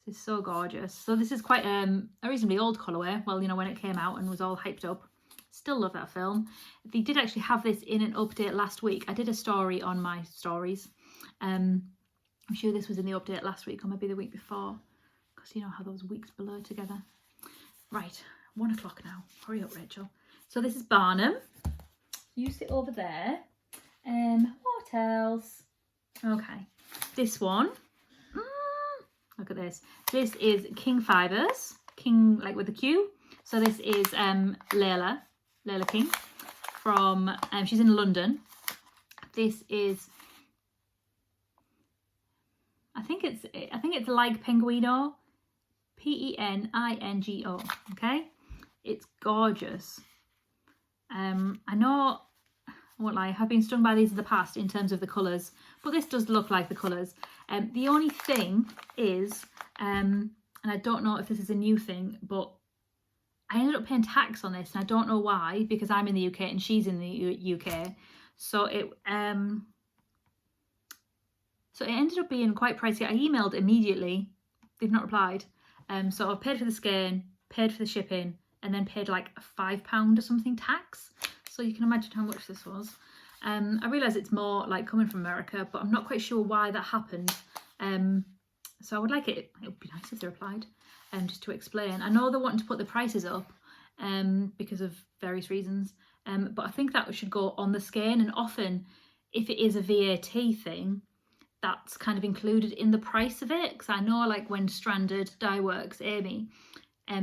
This is so gorgeous. So this is quite a reasonably old colourway. Well, you know, when it came out and was all hyped up. Still love that film. They did actually have this in an update last week. I did a story on my stories. I'm sure this was in the update last week, or maybe the week before, because you know how those weeks blur together. Right, 1 o'clock now. Hurry up, Rachel. So this is Barnum. You sit over there. What else? Okay, this one. Look at this. This is King Fibers. King, like with a Q. So this is Layla King from, she's in London. This is, I think it's like Penguino, Peningo, okay? It's gorgeous. I know, I won't lie, I have been stung by these in the past in terms of the colours, but this does look like the colours. The only thing is, and I don't know if this is a new thing, but I ended up paying tax on this, and I don't know why, because I'm in the UK and she's in the UK. So it ended up being quite pricey. I emailed immediately. They've not replied. So I paid for the skein, paid for the shipping, and then paid like £5 or something tax. So you can imagine how much this was. I realise it's more like coming from America, but I'm not quite sure why that happened. So I would like it would be nice if they replied. Just to explain. I know they're wanting to put the prices up because of various reasons, but I think that should go on the skein, and often if it is a VAT thing, that's kind of included in the price of it, because I know like when Stranded Dye Works, Amy,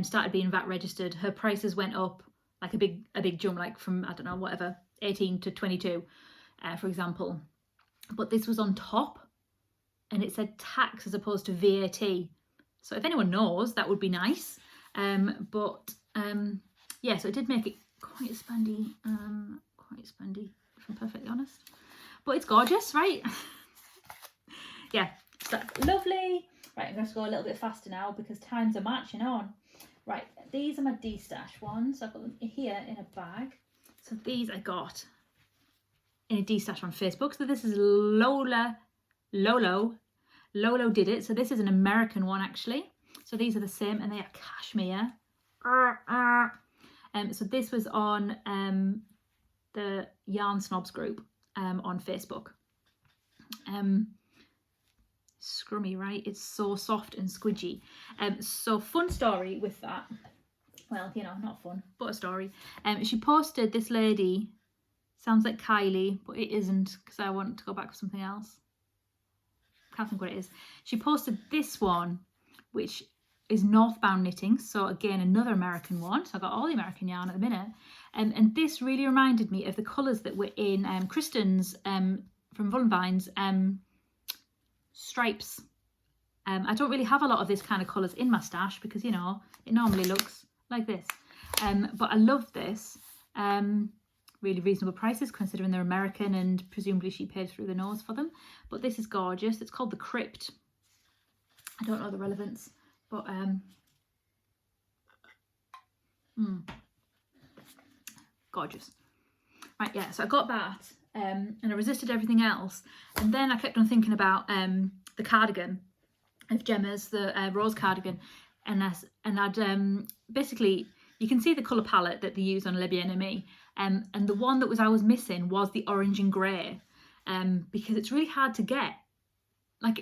started being VAT registered, her prices went up like a big jump, like from, I don't know, whatever, 18 to 22, for example. But this was on top, and it said tax as opposed to VAT. So if anyone knows, that would be nice. Yeah, so it did make it quite spendy, if I'm perfectly honest. But it's gorgeous, right? Yeah, so lovely. Right, I'm going to go a little bit faster now because times are marching on. Right, these are my D-stash ones. I've got them here in a bag. So these I got in a D-stash on Facebook. So this is Lolo did it. So this is an American one, actually. So these are the same, and they are cashmere. So this was on the Yarn Snobs group on Facebook. Scrummy, right? It's so soft and squidgy. So fun story with that. Well, you know, not fun, but a story. She posted, this lady, sounds like Kylie, but it isn't, because I want to go back to something else. Can't think what it is. She posted this one, which is Northbound Knitting. So again, another American one. So I got all the American yarn at the minute. And this really reminded me of the colours that were in Kristen's from Vullenvine's stripes. I don't really have a lot of this kind of colours in my stash because, you know, it normally looks like this. But I love this. really reasonable prices considering they're American, and presumably she paid through the nose for them. But this is gorgeous. It's called the Crypt. I don't know the relevance, but gorgeous. Right, yeah, so I got that and I resisted everything else, and then I kept on thinking about the cardigan of Gemma's, the rose cardigan, and I'd basically, you can see the colour palette that they use on Le Bien-Aimé, and the one that I was missing was the orange and grey, because it's really hard to get. Like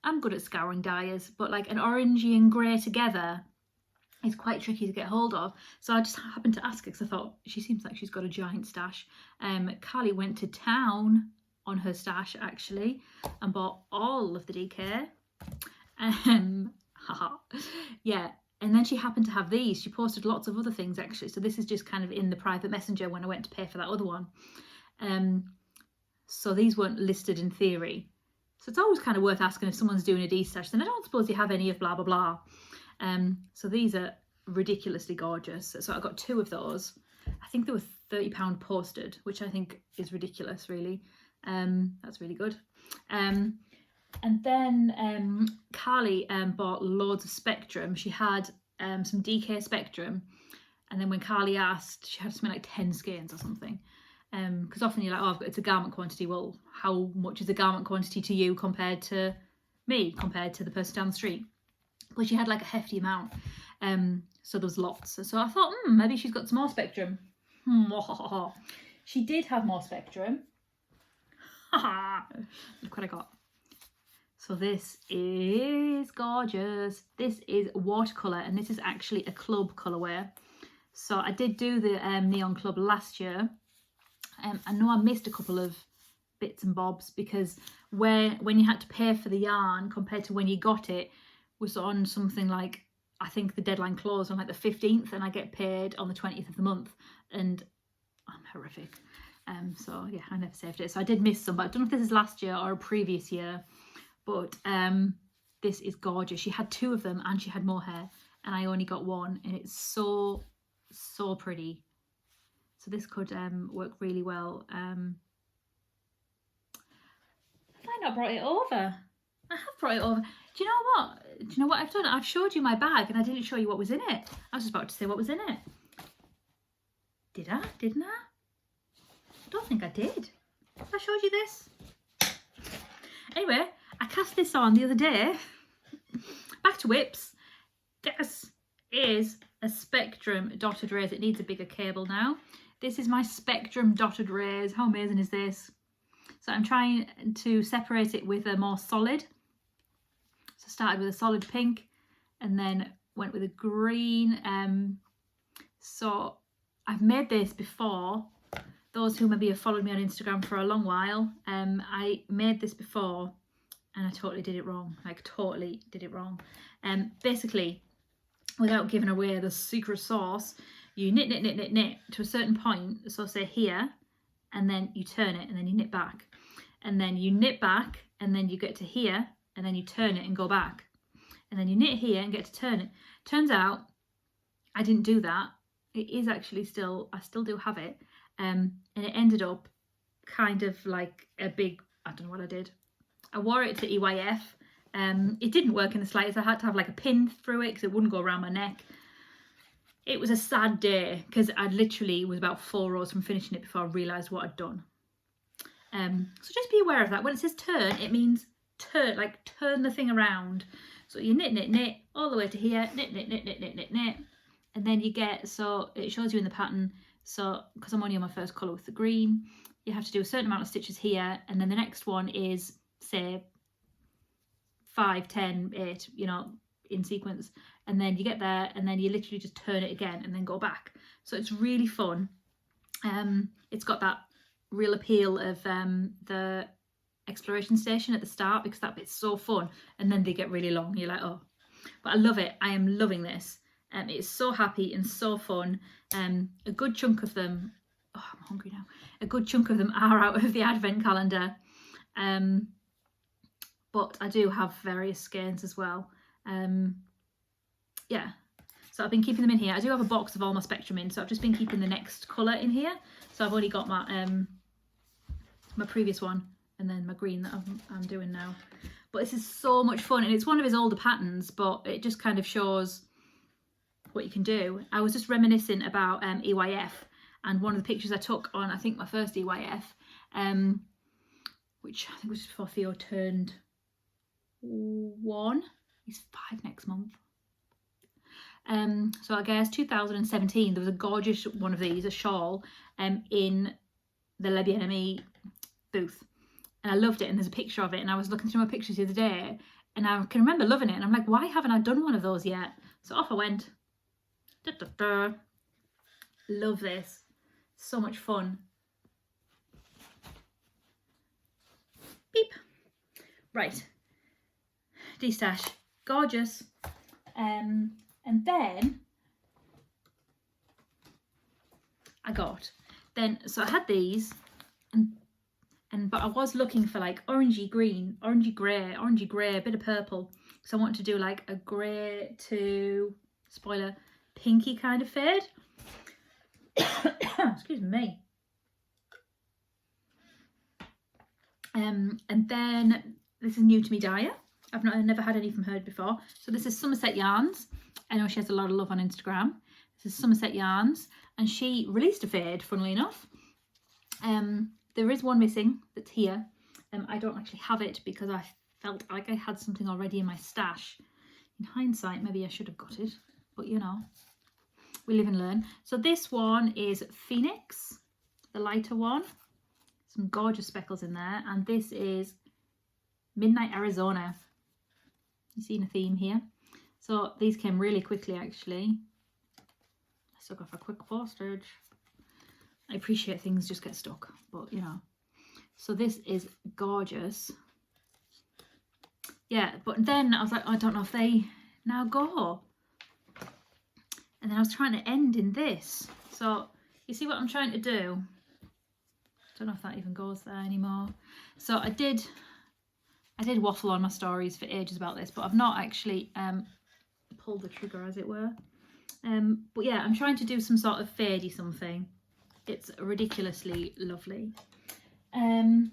I'm good at scouring dyers, but like an orangey and grey together is quite tricky to get hold of. So I just happened to ask her because I thought she seems like she's got a giant stash. Carly went to town on her stash actually and bought all of the DK. Yeah, and then she happened to have these. She posted lots of other things actually. So this is just kind of in the private messenger when I went to pay for that other one. So these weren't listed in theory. So it's always kind of worth asking if someone's doing a D-stash, then I don't suppose you have any of blah, blah, blah. So these are ridiculously gorgeous. So I got 2 of those. I think they were £30 posted, which I think is ridiculous, really. That's really good. And then Carly bought loads of Spectrum. She had some DK Spectrum. And then when Carly asked, she had something like 10 skeins or something. Because often you're like, oh, it's a garment quantity. Well, how much is a garment quantity to you compared to me, compared to the person down the street? But she had like a hefty amount. So there was lots. So I thought, maybe she's got some more Spectrum. She did have more Spectrum. Look what I got. So this is gorgeous. This is watercolour, and this is actually a club colourway. So I did do the Neon Club last year. I know I missed a couple of bits and bobs because when you had to pay for the yarn compared to when you got it was on something like, I think the deadline closed on like the 15th and I get paid on the 20th of the month, and I'm horrific. So yeah, I never saved it. So I did miss some, but I don't know if this is last year or a previous year, but this is gorgeous. She had 2 of them and she had mohair, and I only got 1, and it's so pretty. So this could work really well. I might not brought it over. I have brought it over. Do you know what? Do you know what I've done? I've showed you my bag and I didn't show you what was in it. I was just about to say what was in it. Did I? Didn't I? I don't think I did. I showed you this. Anyway, I cast this on the other day. Back to whips. This is a Spectrum dotted rays. It needs a bigger cable now. This is my Spectrum dotted rays. How amazing is this? So I'm trying to separate it with a more solid. So started with a solid pink and then went with a green. So I've made this before. Those who maybe have followed me on Instagram for a long while, I made this before and I totally did it wrong. Like totally did it wrong. Basically, without giving away the secret sauce, you knit to a certain point, so say here, and then you turn it and then you knit back, and then you knit back and then you get to here and then you turn it and go back, and then you knit here and get to turn it. Turns out I didn't do that. It is actually still, I still do have it, and it ended up kind of like a big, I don't know what I did. I wore it to EYF. It didn't work in the slightest. I had to have like a pin through it because it wouldn't go around my neck. It was a sad day because I literally was about 4 rows from finishing it before I realised what I'd done. So just be aware of that. When it says turn, it means turn, like turn the thing around. So you knit all the way to here, knit, and then you get, so it shows you in the pattern. So because I'm only on my first colour with the green, you have to do a certain amount of stitches here, and then the next one is say 5, 10, 8, you know, in sequence, and then you get there and then you literally just turn it again and then go back. So it's really fun. It's got that real appeal of the exploration station at the start, because that bit's so fun, and then they get really long. You're like, oh, but I love it. I am loving this. It's so happy and so fun. A good chunk of them, oh, I'm hungry now, a good chunk of them are out of the advent calendar, but I do have various skeins as well. Yeah, So I've been keeping them in here. I do have a box of all my Spectrum in, so I've just been keeping the next colour in here. So I've only got my my previous one and then my green that I'm doing now. But this is so much fun, and it's one of his older patterns, but it just kind of shows what you can do. I was just reminiscing about EYF, and one of the pictures I took on, I think, my first EYF, which I think was before Theo turned 1. He's 5 next month. So I guess 2017, there was a gorgeous one of these, a shawl, in the Le Bien-Aimé booth, and I loved it, and there's a picture of it, and I was looking through my pictures the other day, and I can remember loving it, and I'm like, why haven't I done one of those yet? So off I went. Da, da, da. Love this, so much fun. Beep. Right, D-stash, gorgeous. And then I got, so I had these, but I was looking for like orangey green, orangey grey, a bit of purple. So I wanted to do like a grey to, spoiler, pinky kind of fade. Excuse me. And then this is new to me, Daya. I've never had any from her before. So this is Somerset Yarns. I know she has a lot of love on Instagram. This is Somerset Yarns, and she released a fade, funnily enough. There is one missing that's here. I don't actually have it because I felt like I had something already in my stash. In hindsight, maybe I should have got it, but you know, we live and learn. So this one is Phoenix, the lighter one. Some gorgeous speckles in there, and this is Midnight Arizona. You've seen a theme here. So these came really quickly, actually. I stuck off a quick postage. I appreciate things just get stuck, but you know. So this is gorgeous. Yeah, but then I was like, I don't know if they now go. And then I was trying to end in this. So you see what I'm trying to do? I don't know if that even goes there anymore. So I did waffle on my stories for ages about this, but I've not actually pulled the trigger, as it were. But yeah, I'm trying to do some sort of fadey something. It's ridiculously lovely. And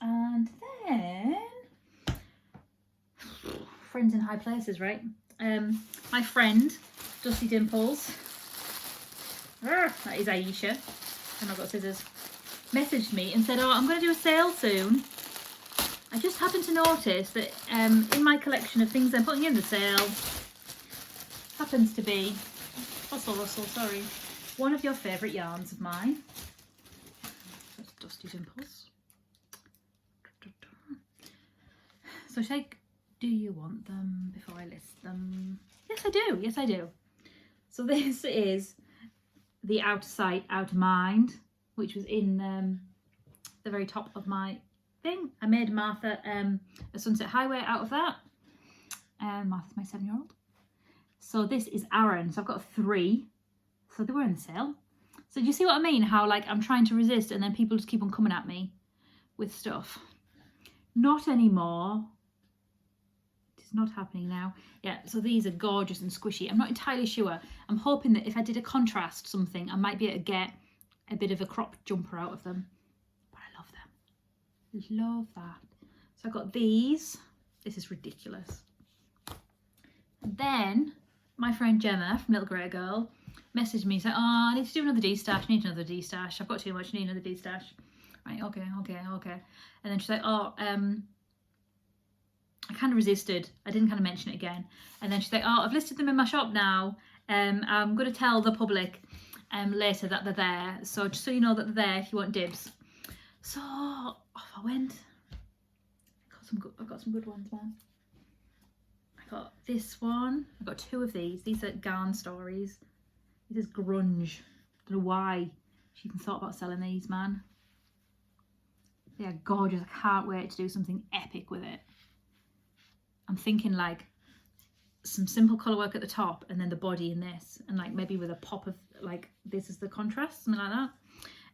then friends in high places, right? My friend Dusty Dimples, that is Aisha, and I've got scissors, messaged me and said, oh, I'm going to do a sale soon. I just happened to notice that in my collection of things I'm putting in the sale happens to be, Russell, sorry, one of your favourite yarns of mine. That's Dusty Dimples. So do you want them before I list them? Yes, I do. Yes, I do. So this is the Out of Sight, Out of Mind, which was in the very top of my thing. I made Martha a Sunset Highway out of that. Martha's my 7-year-old. So this is Aaron. So I've got 3. So they were in the sale. So do you see what I mean? How like I'm trying to resist and then people just keep on coming at me with stuff. Not anymore. It's not happening now. Yeah, so these are gorgeous and squishy. I'm not entirely sure. I'm hoping that if I did a contrast something, I might be able to get a bit of a crop jumper out of them. But I love them. Love that. So I've got these. This is ridiculous. And then my friend Gemma from Little Grey Girl messaged me saying, oh, I need to do another D-stash. Need another D-stash. I've got too much. Need another D-stash. Right, okay. And then she's like, oh, I kind of resisted. I didn't kind of mention it again. And then she's like, oh, I've listed them in my shop now. I'm going to tell the public later that they're there. So just so you know that they're there if you want dibs. So off I went. I've got some good ones, man. I got this one. I got 2 of these. These are Garn Stories. This is grunge. I don't know why she even thought about selling these, man. They are gorgeous. I can't wait to do something epic with it. I'm thinking like some simple colour work at the top and then the body in this, and like maybe with a pop of like this is the contrast, something like that.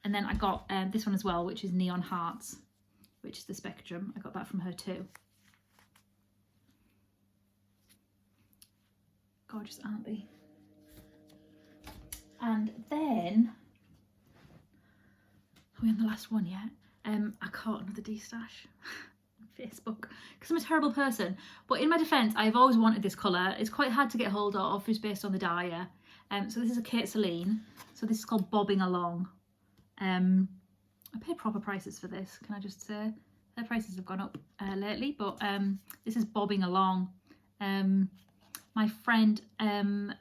And then I got this one as well, which is Neon Hearts, which is the Spectrum. I got that from her too. Gorgeous, aren't they? And then, are we on the last one yet? I caught another D-stash on Facebook because I'm a terrible person. But in my defence, I've always wanted this colour. It's quite hard to get hold of, it's based on the dyer. So this is a Kate Celine. So this is called Bobbing Along. I paid proper prices for this, can I just say? Their prices have gone up lately, but this is Bobbing Along. My friend, her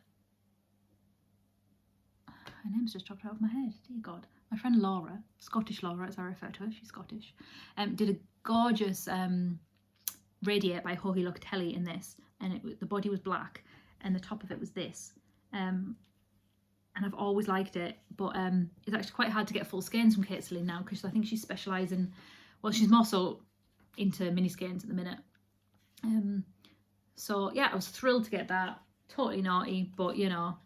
name's just dropped out of my head, dear God. My friend Laura, Scottish Laura as I refer to her, she's Scottish, did a gorgeous radiate by Helical Knitting in this, and the body was black and the top of it was this. And I've always liked it, but it's actually quite hard to get full skeins from Kate Celine now because I think she's specialising, well, she's more so into mini skeins at the minute. So yeah, I was thrilled to get that. Totally naughty, but you know,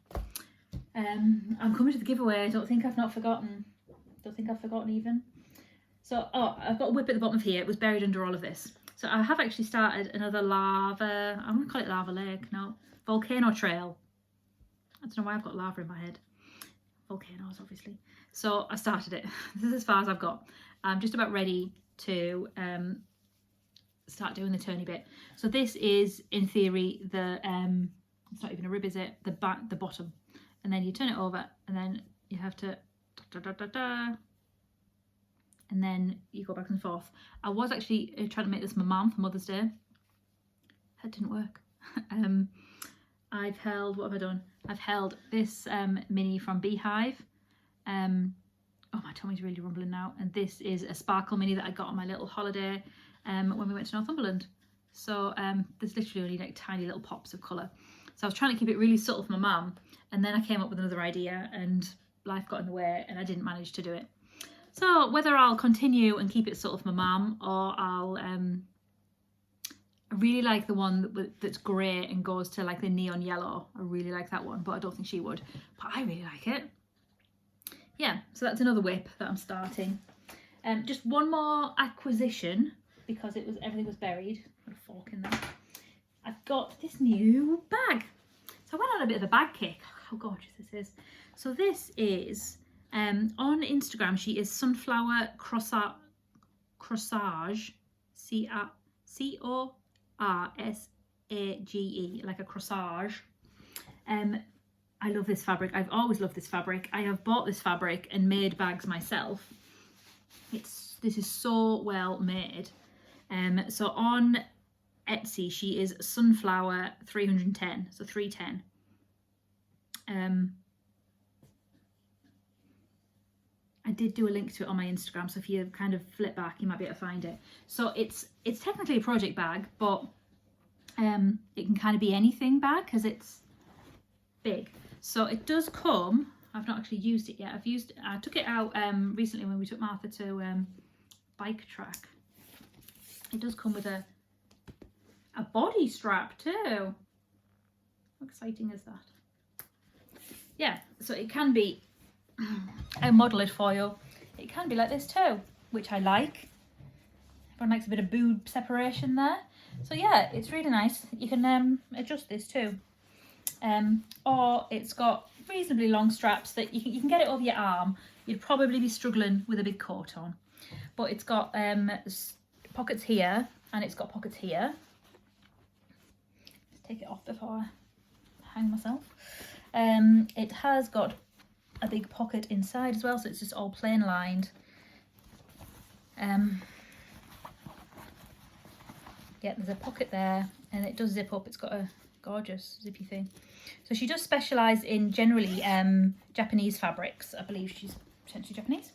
I'm coming to the giveaway. I don't think I've not forgotten. Don't think I've forgotten even. So, oh, I've got a whip at the bottom of here. It was buried under all of this. So I have actually started another lava, I'm going to call it lava lake, no, volcano trail. I don't know why I've got lava in my head. Volcanoes, obviously. So I started it. This is as far as I've got. I'm just about ready to start doing the turny bit. So this is, in theory, the it's not even a rib, is it? The bottom, and then you turn it over, and then you have to and then you go back and forth. I was actually trying to make this my mum for Mother's Day. That didn't work. I've held, what have I done? I've held this mini from Beehive. Oh, my tummy's really rumbling now. And this is a sparkle mini that I got on my little holiday when we went to Northumberland. So there's literally only like tiny little pops of colour. So I was trying to keep it really subtle for my mum, and then I came up with another idea and life got in the way and I didn't manage to do it. So whether I'll continue and keep it subtle for my mum, or I'll I really like the one that's grey and goes to like the neon yellow. I really like that one, but I don't think she would. But I really like it. Yeah, so that's another whip that I'm starting. Just one more acquisition because everything was buried. Got a fork in there. I've got this new bag. So I went on a bit of a bag kick. How gorgeous this is. So this is on Instagram. She is Sunflower Corsage, C-O-R-S-A-G-E, like a corsage. I love this fabric. I've always loved this fabric. I have bought this fabric and made bags myself. This is so well made. So on Etsy she is Sunflower 310, so 310. I did do a link to it on my Instagram, so if you kind of flip back you might be able to find it. So it's technically a project bag, but it can kind of be anything bag because it's big. So it does come, I've not actually used it yet. I took it out recently when we took Martha to bike track. It does come with a body strap too. How exciting is that? Yeah, so it can be, I'll model it for you. It can be like this too, which I like. Everyone likes a bit of boob separation there. So yeah, it's really nice. You can adjust this too. Or it's got reasonably long straps that you can get it over your arm. You'd probably be struggling with a big coat on. But it's got pockets here and it's got pockets here. Let's take it off before I hang myself. It has got a big pocket inside as well, so it's just all plain lined. Yeah, there's a pocket there and it does zip up. It's got a gorgeous zippy thing. So she does specialise in generally Japanese fabrics. I believe she's potentially Japanese.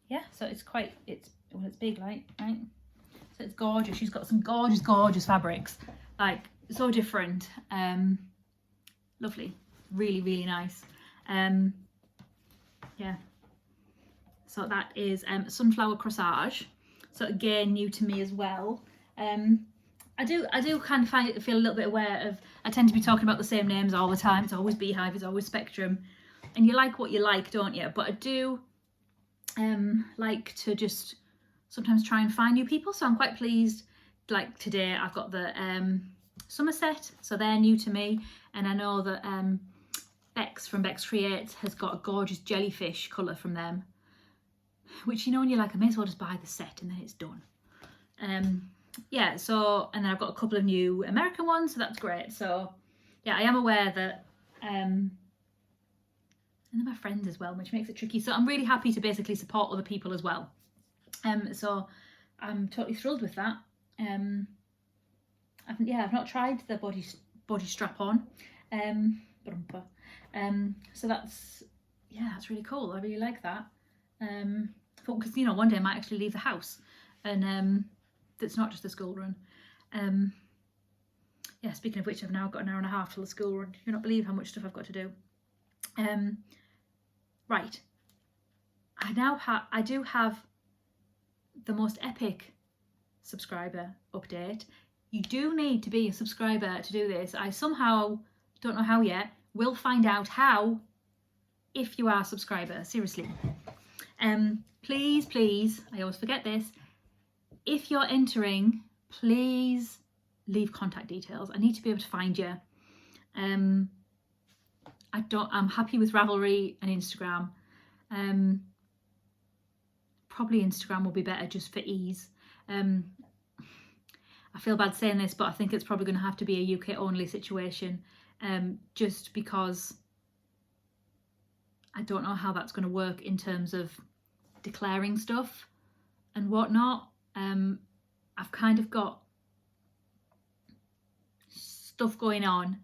Yeah, so it's big, like, right? So it's gorgeous. She's got some gorgeous fabrics, like so different. Lovely, really nice. Yeah. So that is Sunflower Corsage. So again, new to me as well. I do kind of feel a little bit aware of, I tend to be talking about the same names all the time. It's always Beehive, it's always Spectrum. And you like what you like, don't you? But I do like to just sometimes try and find new people. So I'm quite pleased. Like today I've got the Somerset, so they're new to me. And I know that Bex from Bex Creates has got a gorgeous jellyfish colour from them, which, you know, when you're like, I may as well just buy the set and then it's done. Yeah, so, and then I've got a couple of new American ones, so that's great. So yeah, I am aware that, and they're my friends as well, which makes it tricky. So I'm really happy to basically support other people as well. So I'm totally thrilled with that. I've not tried the body strap on, so that's really cool. I really like that. Because, you know, one day I might actually leave the house, and it's not just a school run. Yeah, speaking of which, I've now got an hour and a half till the school run. You'll not believe how much stuff I've got to do. Right, I do have the most epic subscriber update. You do need to be a subscriber to do this. I somehow, don't know how yet, will find out how if you are a subscriber, seriously. Please, I always forget this, if you're entering, please leave contact details. I need to be able to find you. I'm happy with Ravelry and Instagram. Probably Instagram will be better just for ease. I feel bad saying this, but I think it's probably going to have to be a UK only situation, just because I don't know how that's going to work in terms of declaring stuff and whatnot. I've kind of got stuff going on,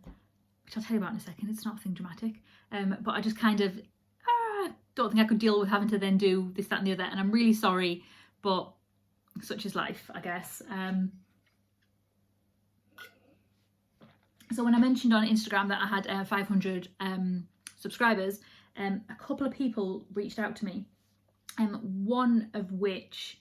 which I'll tell you about in a second. It's nothing dramatic, but I just kind of don't think I could deal with having to then do this, that and the other, and I'm really sorry, but such is life, I guess. So when I mentioned on Instagram that I had 500 subscribers, a couple of people reached out to me, one of which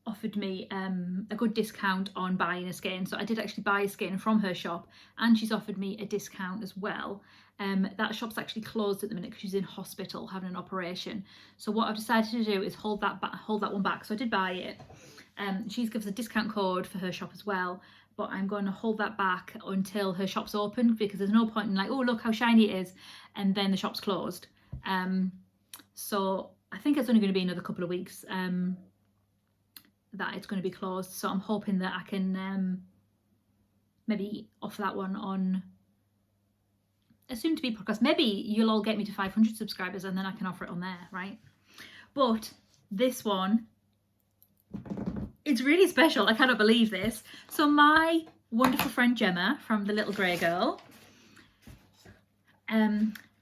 offered me a good discount on buying a skein. So I did actually buy a skein from her shop, and she's offered me a discount as well. That shop's actually closed at the minute because she's in hospital having an operation. So what I've decided to do is hold that one back. So I did buy it. She's given us a discount code for her shop as well, but I'm going to hold that back until her shop's open, because there's no point in like, oh look how shiny it is, and then the shop's closed. So I think it's only going to be another couple of weeks that it's going to be closed. So I'm hoping that I can maybe offer that one on a soon to be podcast. Maybe you'll all get me to 500 subscribers and then I can offer it on there, right? But this one, it's really special. I cannot believe this. So my wonderful friend Gemma from The Little Grey Girl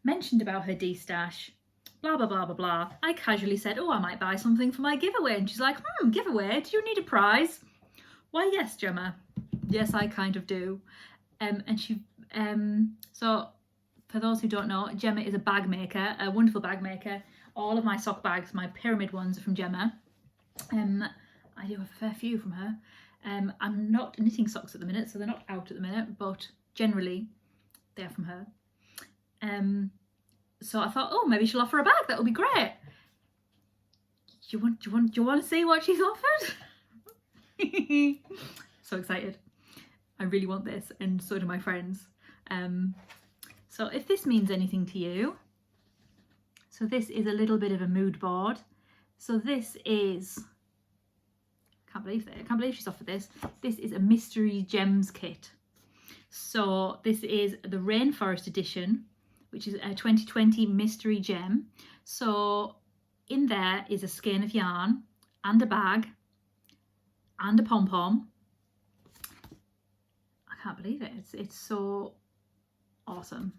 mentioned about her D-stash, blah, blah, blah, blah, blah. I casually said, oh, I might buy something for my giveaway. And she's like, giveaway? Do you need a prize? Why, yes, Gemma. Yes, I kind of do. And she, so for those who don't know, Gemma is a bag maker, a wonderful bag maker. All of my sock bags, my pyramid ones, are from Gemma. I do have a fair few from her. I'm not knitting socks at the minute, so they're not out at the minute, but generally they're from her. So I thought, oh, maybe she'll offer a bag. That would be great. Do you want to see what she's offered? So excited. I really want this, and so do my friends. So if this means anything to you, so this is a little bit of a mood board. So this is, I can't believe she's offered this. This is a mystery gems kit. So this is the Rainforest edition, which is a 2020 mystery gem. So in there is a skein of yarn and a bag and a pom-pom. I can't believe it. It's so awesome.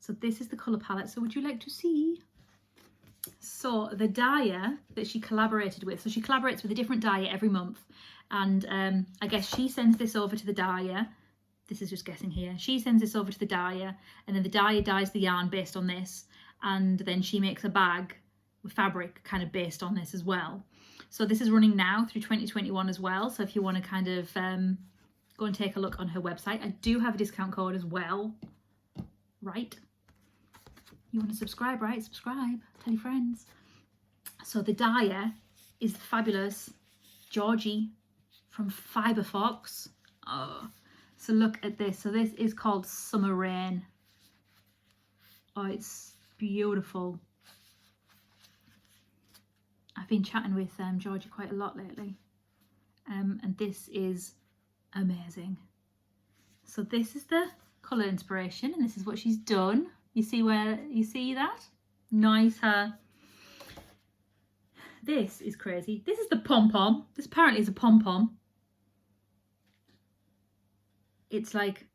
So this is the colour palette. So would you like to see? So the dyer that she collaborated with, so she collaborates with a different dyer every month, and I guess she sends this over to the dyer. This is just guessing here. She sends this over to the dyer, and then the dyer dyes the yarn based on this, and then she makes a bag with fabric kind of based on this as well. So this is running now through 2021 as well. So if you want to kind of go and take a look on her website, I do have a discount code as well, right? You want to subscribe, right? Subscribe, tell your friends. So the dyer is the fabulous Georgie from Fibre Fox. Oh, So look at this. So this is called Summer Rain. Oh, it's beautiful. I've been chatting with Georgie quite a lot lately, and this is amazing. So this is the colour inspiration, and this is what she's done. You see that? Nice her. This is crazy. This is the pom-pom. This apparently is a pom-pom. It's like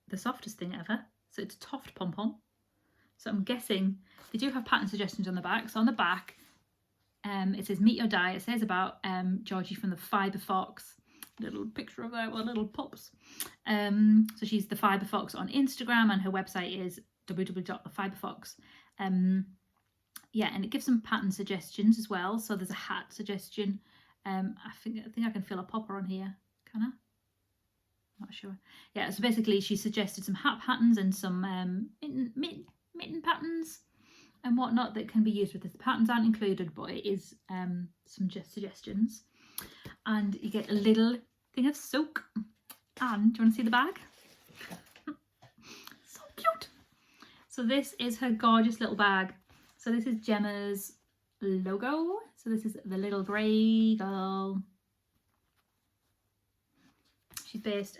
the softest thing ever. So it's a Toft pom-pom. So I'm guessing they do have pattern suggestions on the back. So on the back, it says meet your die. It says about Georgie from the Fibre Fox. Little picture of that, little pups. So she's the Fibre Fox on Instagram, and her website is www.thefiberfox. Yeah, and it gives some pattern suggestions as well. So there's a hat suggestion. I think I can fill a popper on here. Can I? Not sure. Yeah, so basically she suggested some hat patterns and some mitten patterns and whatnot that can be used with this. The patterns aren't included, but it is some suggestions. And you get a little thing of soak. And do you want to see the bag? So cute. So this is her gorgeous little bag. So this is Gemma's logo. So this is the little grey girl. She's based,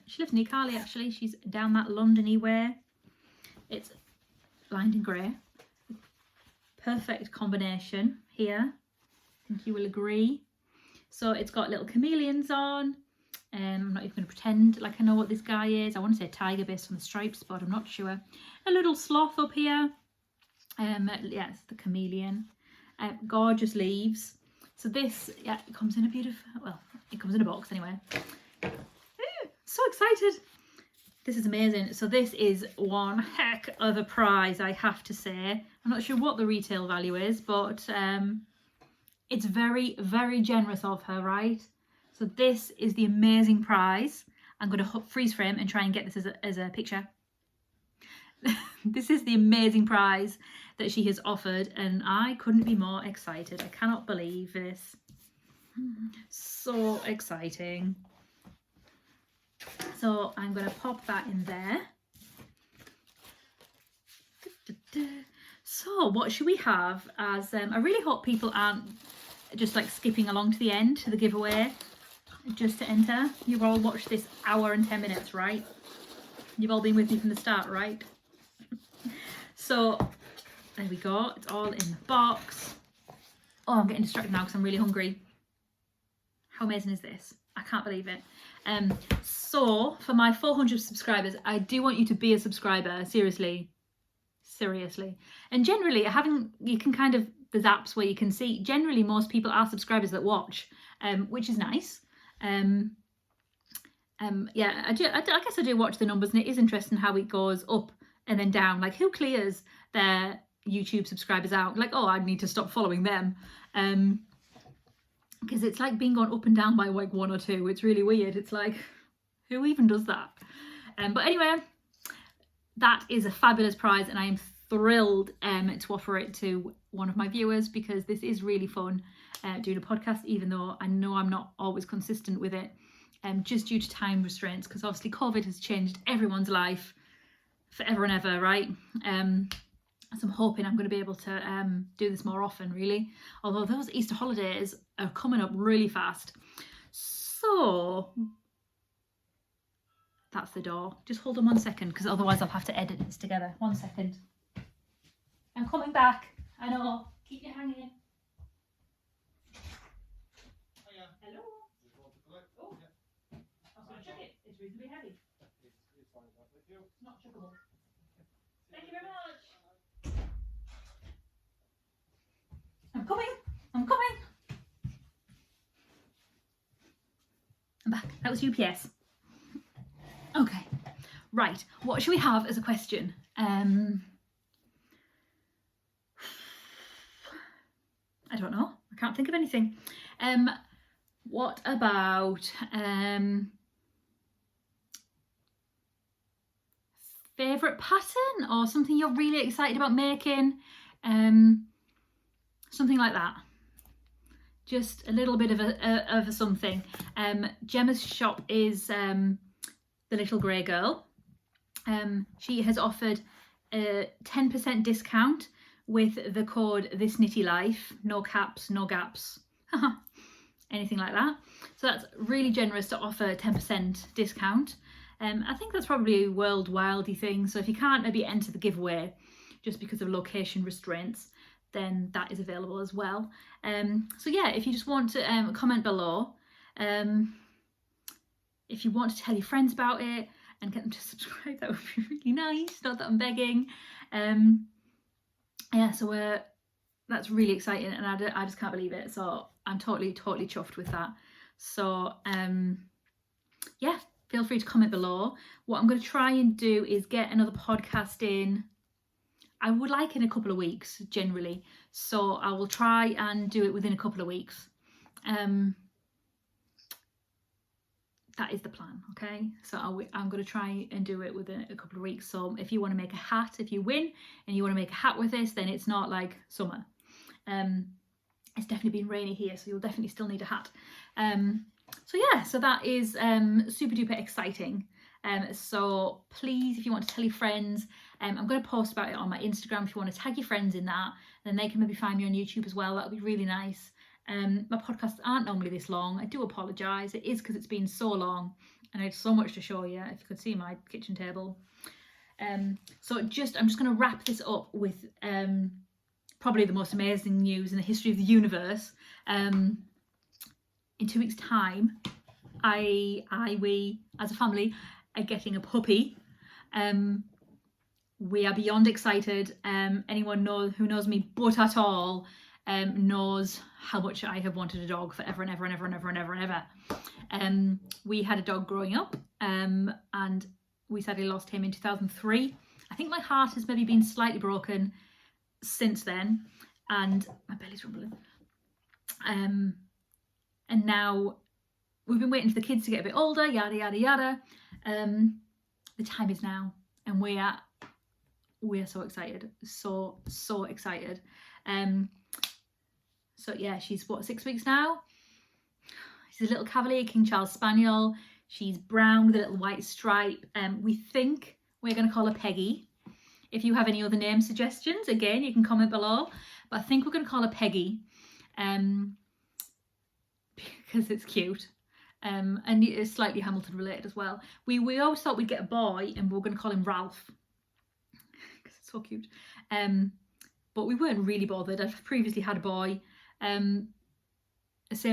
she lives near Carly actually. She's down that London-y way. It's lined in grey. Perfect combination here. I think you will agree. So it's got little chameleons on. I'm not even going to pretend like I know what this guy is. I want to say tiger based on the stripes, but I'm not sure. A little sloth up here. Yeah, it's the chameleon. Gorgeous leaves. So this, yeah, it comes in a beautiful, well, it comes in a box anyway. So excited. This is amazing. So this is one heck of a prize, I have to say. I'm not sure what the retail value is, but it's very, very generous of her, right? So this is the amazing prize. I'm going to freeze frame and try and get this as a picture. This is the amazing prize that she has offered, and I couldn't be more excited. I cannot believe this. So exciting. So I'm going to pop that in there. So what should we have as, I really hope people aren't just like skipping along to the end to the giveaway just to enter. You've all watched this hour and 10 minutes, right? You've all been with me from the start, right? So there we go. It's all in the box. Oh, I'm getting distracted now because I'm really hungry. How amazing is this? I can't believe it. So for my 400 subscribers, I do want you to be a subscriber. Seriously. And generally, you can kind of, there's apps where you can see, generally most people are subscribers that watch, which is nice. Yeah, I guess I do watch the numbers, and it is interesting how it goes up and then down. Like, who clears their YouTube subscribers out? Like, oh, I need to stop following them. Because it's like being gone up and down by like 1 or 2. It's really weird. It's like, who even does that? But anyway, that is a fabulous prize, and I am thrilled to offer it to one of my viewers, because this is really fun doing a podcast, even though I know I'm not always consistent with it, just due to time restraints, because obviously COVID has changed everyone's life forever and ever, right? So I'm hoping I'm going to be able to do this more often, really. Although those Easter holidays are coming up really fast. So that's the door. Just hold on 1 second, because otherwise I'll have to edit this together. 1 second. I'm coming back. I know. Keep you hanging. Hello. Oh. I was going to check it. It's reasonably heavy. It's not chuckable. Thank you very much. I'm coming. I'm back. That was UPS. Okay. Right. What should we have as a question? I don't know. I can't think of anything. What about favourite pattern, or something you're really excited about making? Something like that. just a little bit of a something. Gemma's shop is the Little Grey Girl. She has offered a 10% discount with the code This Knitty Life. No caps, no gaps, anything like that. So that's really generous to offer 10% discount. I think that's probably a worldwide thing. So if you can't maybe enter the giveaway just because of location restraints, then that is available as well. So yeah, if you just want to comment below, if you want to tell your friends about it and get them to subscribe, that would be really nice. Not that I'm begging. Yeah, so that's really exciting, and I just can't believe it. So I'm totally chuffed with that. So yeah, feel free to comment below. What I'm going to try and do is get another podcast in. I would like in a couple of weeks generally, so I will try and do it within a couple of weeks. That is the plan, okay? So I'm going to try and do it within a couple of weeks. So if you want to make a hat, if you win and you want to make a hat with this, then it's not like summer. It's definitely been rainy here, so you'll definitely still need a hat. So yeah, so that is super duper exciting. So please, if you want to tell your friends, I'm going to post about it on my Instagram. If you want to tag your friends in that, then they can maybe find me on YouTube as well. That would be really nice. My podcasts aren't normally this long. I do apologise. It is because it's been so long and I had so much to show you. If you could see my kitchen table. So I'm just going to wrap this up with probably the most amazing news in the history of the universe. In 2 weeks' time, we as a family are getting a puppy. We are beyond excited. Anyone who knows me but at all knows how much I have wanted a dog forever and ever and ever and ever and ever and ever. We had a dog growing up, and we sadly lost him in 2003. I think my heart has maybe been slightly broken since then, and my belly's rumbling. And now we've been waiting for the kids to get a bit older, yada yada yada. The time is now, and we are so excited, so excited. So yeah, she's what, 6 weeks now? She's a little Cavalier King Charles Spaniel. She's brown with a little white stripe. We think we're going to call her Peggy. If you have any other name suggestions, again, you can comment below. But I think we're going to call her Peggy, because it's cute. And it's slightly Hamilton related as well. We always thought we'd get a boy and we were going to call him Ralph, because it's so cute. But we weren't really bothered. I've previously had a boy, same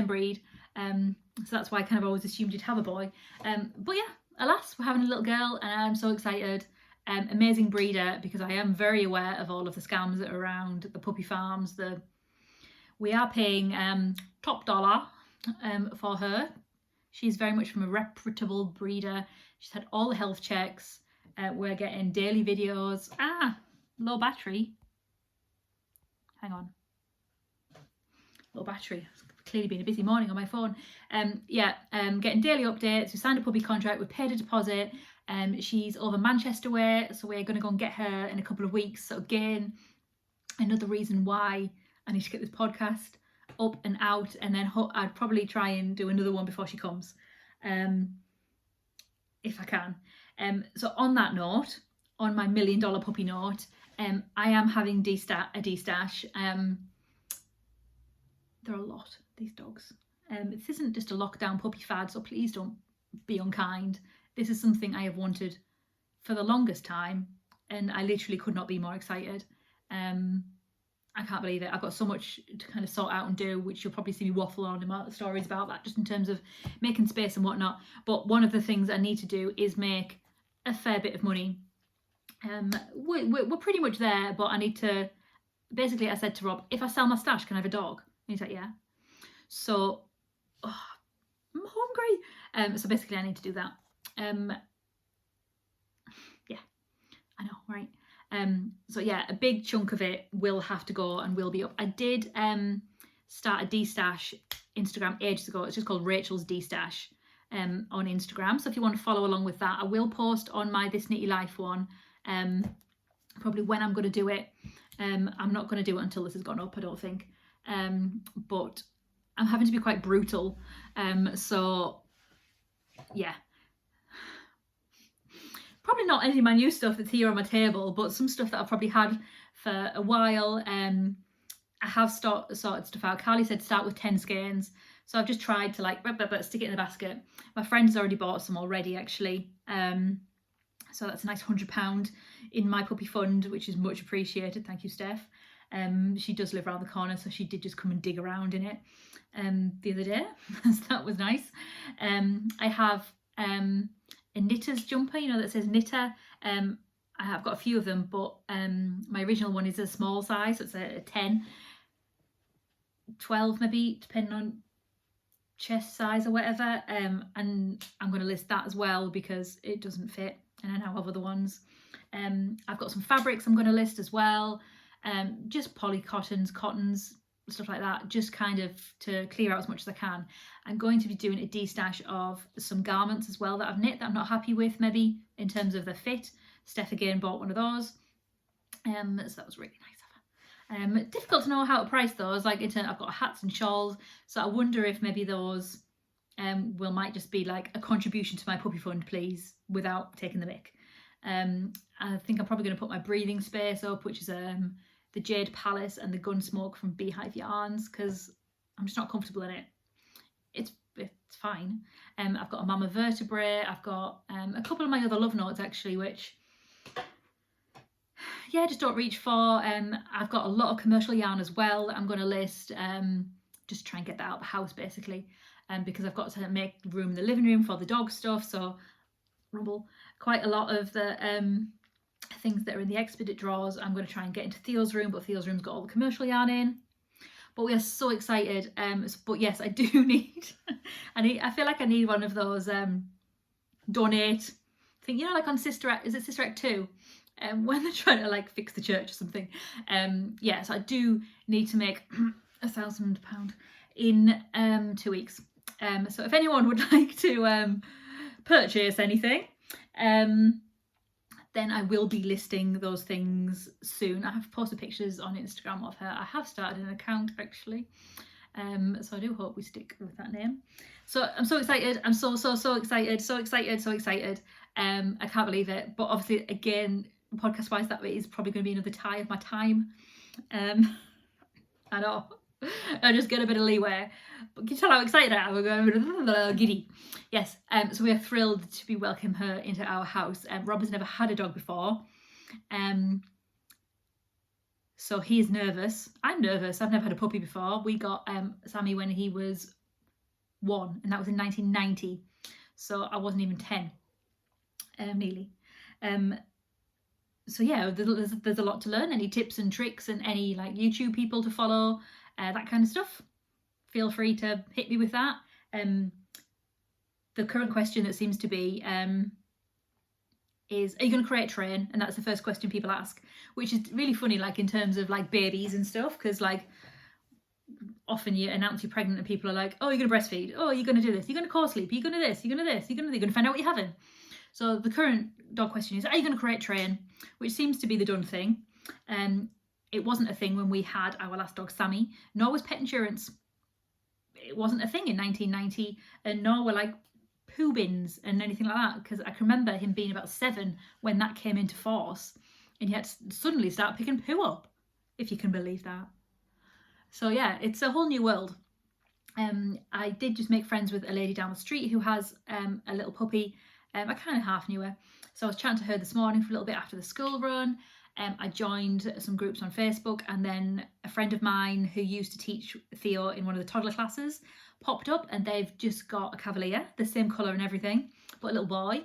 breed, so that's why I kind of always assumed you'd have a boy. But yeah, alas, we're having a little girl and I'm so excited. Amazing breeder, because I am very aware of all of the scams that are around the puppy farms. We are paying top dollar for her. She's very much from a reputable breeder. She's had all the health checks. We're getting daily videos. Low battery. Hang on. Low battery. It's clearly been a busy morning on my phone. Getting daily updates. We signed a puppy contract. We paid a deposit. She's over Manchester way, so we're going to go and get her in a couple of weeks. So again, another reason why I need to get this podcast up and out, and then I'd probably try and do another one before she comes, if I can. So on that note, on my $1 million puppy note, I am having a destash. There are a lot, these dogs. This isn't just a lockdown puppy fad, so please don't be unkind. This is something I have wanted for the longest time, and I literally could not be more excited. I can't believe it. I've got so much to kind of sort out and do, which you'll probably see me waffle on in my stories about that, just in terms of making space and whatnot. But one of the things I need to do is make a fair bit of money. We're pretty much there, but I need to, basically I said to Rob, if I sell my stash, can I have a dog? And he's like, yeah. So, I'm hungry. So basically I need to do that. Yeah, I know, right? So yeah, a big chunk of it will have to go and will be up. I did start a destash Instagram ages ago. It's just called Rachel's Destash on Instagram. So if you want to follow along with that, I will post on my This Knitty Life one, probably when I'm going to do it. I'm not going to do it until this has gone up, I don't think. But I'm having to be quite brutal. So yeah, probably not any of my new stuff that's here on my table, but some stuff that I've probably had for a while. I have sorted stuff out. Carly said start with 10 skeins. So I've just tried to like stick it in the basket. My friend has already bought some already actually. So that's a nice £100 in my puppy fund, which is much appreciated. Thank you, Steph. She does live around the corner, so she did just come and dig around in it the other day. So that was nice. I have a knitter's jumper, you know, that says knitter. I have got a few of them, but my original one is a small size, so it's a 10, 12 maybe, depending on chest size or whatever. And I'm going to list that as well because it doesn't fit, and I now have other ones. I've got some fabrics I'm going to list as well. Just poly cottons, stuff like that, just kind of to clear out as much as I can. I'm going to be doing a destash of some garments as well that I've knit that I'm not happy with, maybe in terms of the fit. Steph again bought one of those, so that was really nice of her. Difficult to know how to price those, like I've got hats and shawls, so I wonder if maybe those might just be like a contribution to my puppy fund, please, without taking the mick. I think I'm probably going to put my breathing space up, which is the Jade Palace and the Gunsmoke from Beehive Yarns, because I'm just not comfortable in it. It's fine. I've got a Mama Vertebrae. I've got a couple of my other love notes actually, which yeah, just don't reach for. I've got a lot of commercial yarn as well that I'm going to list. Just try and get that out of the house basically, because I've got to make room in the living room for the dog stuff. So rumble quite a lot of the things that are in the expedite drawers I'm going to try and get into Theo's room, but Theo's room's got all the commercial yarn in. But we are so excited. But yes, I do need I feel like I need one of those donate thing, you know, like on Sister Act, is it Sister Act 2? When they're trying to like fix the church or something. Yeah, so I do need to make £1,000 in 2 weeks. So if anyone would like to purchase anything, then I will be listing those things soon. I have posted pictures on Instagram of her. I have started an account actually, so I do hope we stick with that name. So I'm so excited. I'm so excited. I can't believe it. But obviously, again, podcast wise, that is probably going to be another tie of my time. I know. I just get a bit of leeway. But can you tell how excited I am? We're going giddy. Yes, so we are thrilled to be welcoming her into our house. Rob has never had a dog before. So he is nervous. I'm nervous. I've never had a puppy before. We got Sammy when he was 1, and that was in 1990. So I wasn't even 10, nearly. So yeah, there's a lot to learn. Any tips and tricks and any like YouTube people to follow, that kind of stuff, feel free to hit me with that. The current question that seems to be is, are you going to create train? And that's the first question people ask, which is really funny, like in terms of like babies and stuff, because like often you announce you're pregnant and people are like, oh, you're going to breastfeed, oh, you're going to do this, you're going to co-sleep, you're going to this, you're going to this, you're going to find out what you're having. So the current dog question is, are you going to create train? Which seems to be the done thing. It wasn't a thing when we had our last dog, Sammy, nor was pet insurance. It wasn't a thing in 1990, and nor were like poo bins and anything like that, because I can remember him being about 7 when that came into force, and he had to suddenly start picking poo up, if you can believe that. So yeah, it's a whole new world. I did just make friends with a lady down the street who has a little puppy. I kind of half knew her, so I was chatting to her this morning for a little bit after the school run. I joined some groups on Facebook, and then a friend of mine who used to teach Theo in one of the toddler classes popped up, and they've just got a Cavalier, the same colour and everything, but a little boy.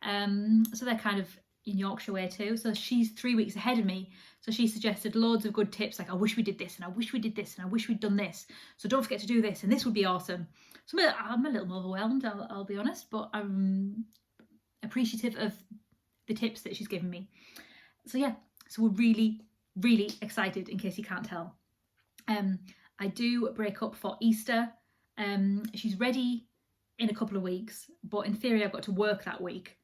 So they're kind of in Yorkshire way too. So she's 3 weeks ahead of me. So she suggested loads of good tips, like I wish we did this, and I wish we did this, and I wish we'd done this. So don't forget to do this, and this would be awesome. So I'm a little overwhelmed, I'll be honest, but I'm appreciative of the tips that she's given me. So yeah, so we're really, really excited, in case you can't tell. I do break up for Easter. She's ready in a couple of weeks, but in theory I've got to work that week.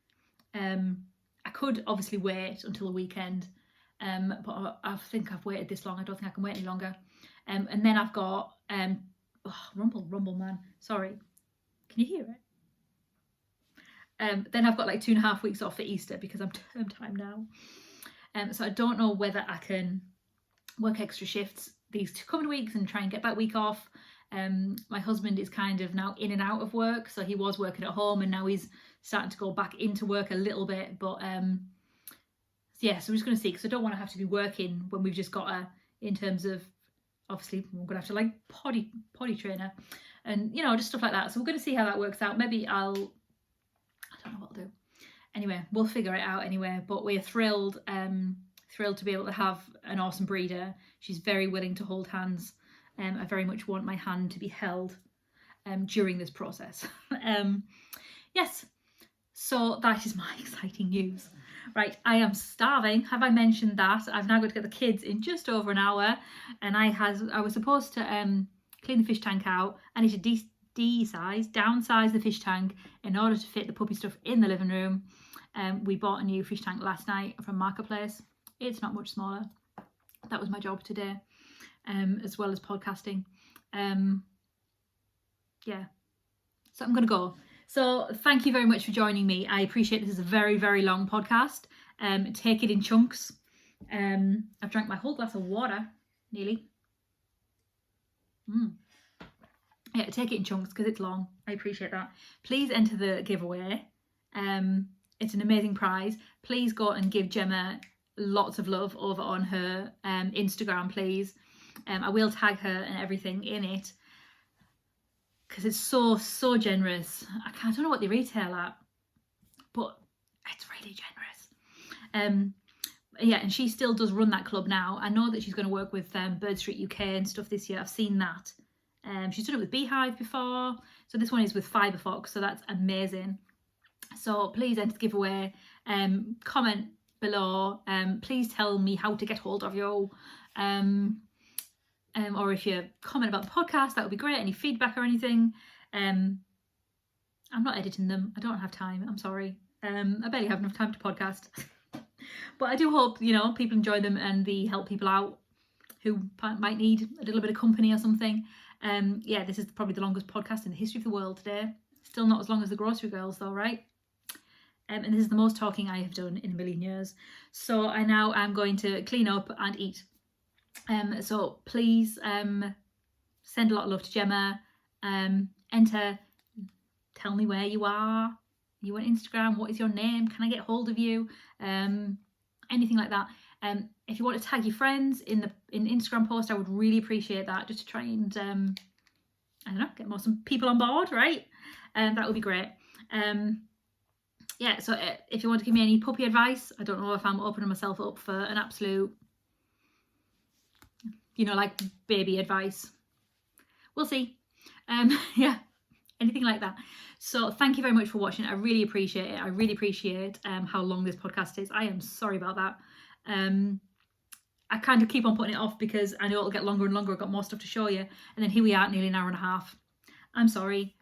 I could obviously wait until the weekend, but I think I've waited this long. I don't think I can wait any longer. And then I've got rumble man, sorry, can you hear it? Then I've got like 2.5 weeks off for Easter because I'm term time now. So I don't know whether I can work extra shifts these 2 coming weeks and try and get that week off. My husband is kind of now in and out of work, so he was working at home and now he's starting to go back into work a little bit, but yeah, so we're just going to see, because I don't want to have to be working when we've just got a, in terms of, obviously we're going to have to like potty trainer and, you know, just stuff like that. So we're going to see how that works out. Maybe I don't know what I'll do. Anyway, we'll figure it out anyway, but we're thrilled to be able to have an awesome breeder. She's very willing to hold hands. I very much want my hand to be held during this process. Yes, so that is my exciting news. Right, I am starving. Have I mentioned that? I've now got to get the kids in just over an hour, and I was supposed to clean the fish tank out. I need to downsize the fish tank in order to fit the puppy stuff in the living room. We bought a new fish tank last night from Marketplace. It's not much smaller. That was my job today, as well as podcasting. Yeah, so I'm gonna go. So thank you very much for joining me. I appreciate this is a very, very long podcast. Take it in chunks. I've drank my whole glass of water, nearly. Yeah, take it in chunks because it's long. I appreciate that. Please enter the giveaway. It's an amazing prize. Please go and give Gemma lots of love over on her Instagram, please. I will tag her and everything in it, because it's so generous. I don't know what they retail at, but it's really generous. Yeah, and she still does run that club now. I know that she's going to work with Bird Street UK and stuff this year. I've seen that. She's done it with Beehive before, so this one is with Fiberfox, so that's amazing. So please enter the giveaway. Comment below. Please tell me how to get hold of you. Or if you comment about the podcast, that would be great. Any feedback or anything. I'm not editing them. I don't have time. I'm sorry. I barely have enough time to podcast. But I do hope, you know, people enjoy them and they help people out who might need a little bit of company or something. Yeah, this is probably the longest podcast in the history of the world today. Still not as long as the Grocery Girls though, right? And this is the most talking I have done in a million years. So I now am going to clean up and eat. So please send a lot of love to Gemma. Enter, tell me where you are. Are you on Instagram? What is your name? Can I get hold of you? Anything like that. If you want to tag your friends in the Instagram post, I would really appreciate that, just to try and I don't know, get some people on board, right? That would be great. Yeah, so if you want to give me any puppy advice, I don't know if I'm opening myself up for an absolute, you know, like baby advice. We'll see. Yeah, anything like that. So thank you very much for watching. I really appreciate it. I really appreciate how long this podcast is. I am sorry about that. I kind of keep on putting it off because I know it'll get longer and longer. I've got more stuff to show you. And then here we are, nearly an hour and a half. I'm sorry.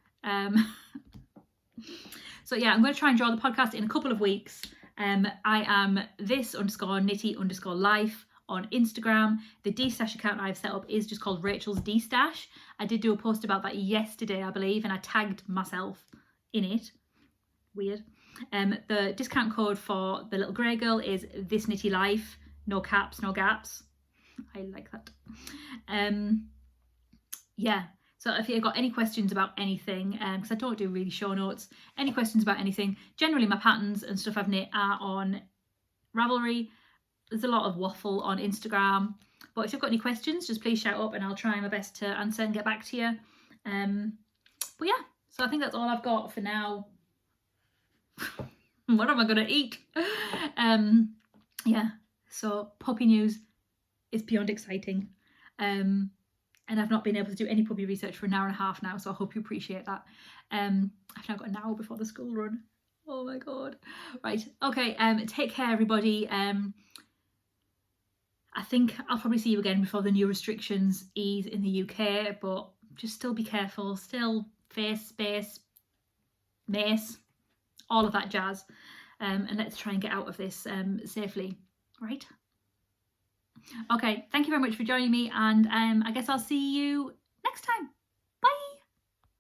So yeah, I'm going to try and draw the podcast in a couple of weeks. I am this_Knitty_life on Instagram. The D-Stash account I've set up is just called Rachel's D-Stash. I did do a post about that yesterday, I believe, and I tagged myself in it. Weird. The discount code for the little grey girl is This Knitty Life. No caps, no gaps. I like that. Yeah. So if you've got any questions about anything, because I don't do really show notes, any questions about anything, generally my patterns and stuff I've knit are on Ravelry. There's a lot of waffle on Instagram. But if you've got any questions, just please shout up and I'll try my best to answer and get back to you. But yeah, so I think that's all I've got for now. What am I going to eat? Yeah, so puppy news is beyond exciting. And I've not been able to do any puppy research for an hour and a half now, so I hope you appreciate that. I've now got an hour before the school run. Oh my god. Right, okay, take care everybody. I think I'll probably see you again before the new restrictions ease in the UK, but just still be careful, still face, space, mace, all of that jazz. And let's try and get out of this safely, right? Okay, thank you very much for joining me, and I guess I'll see you next time.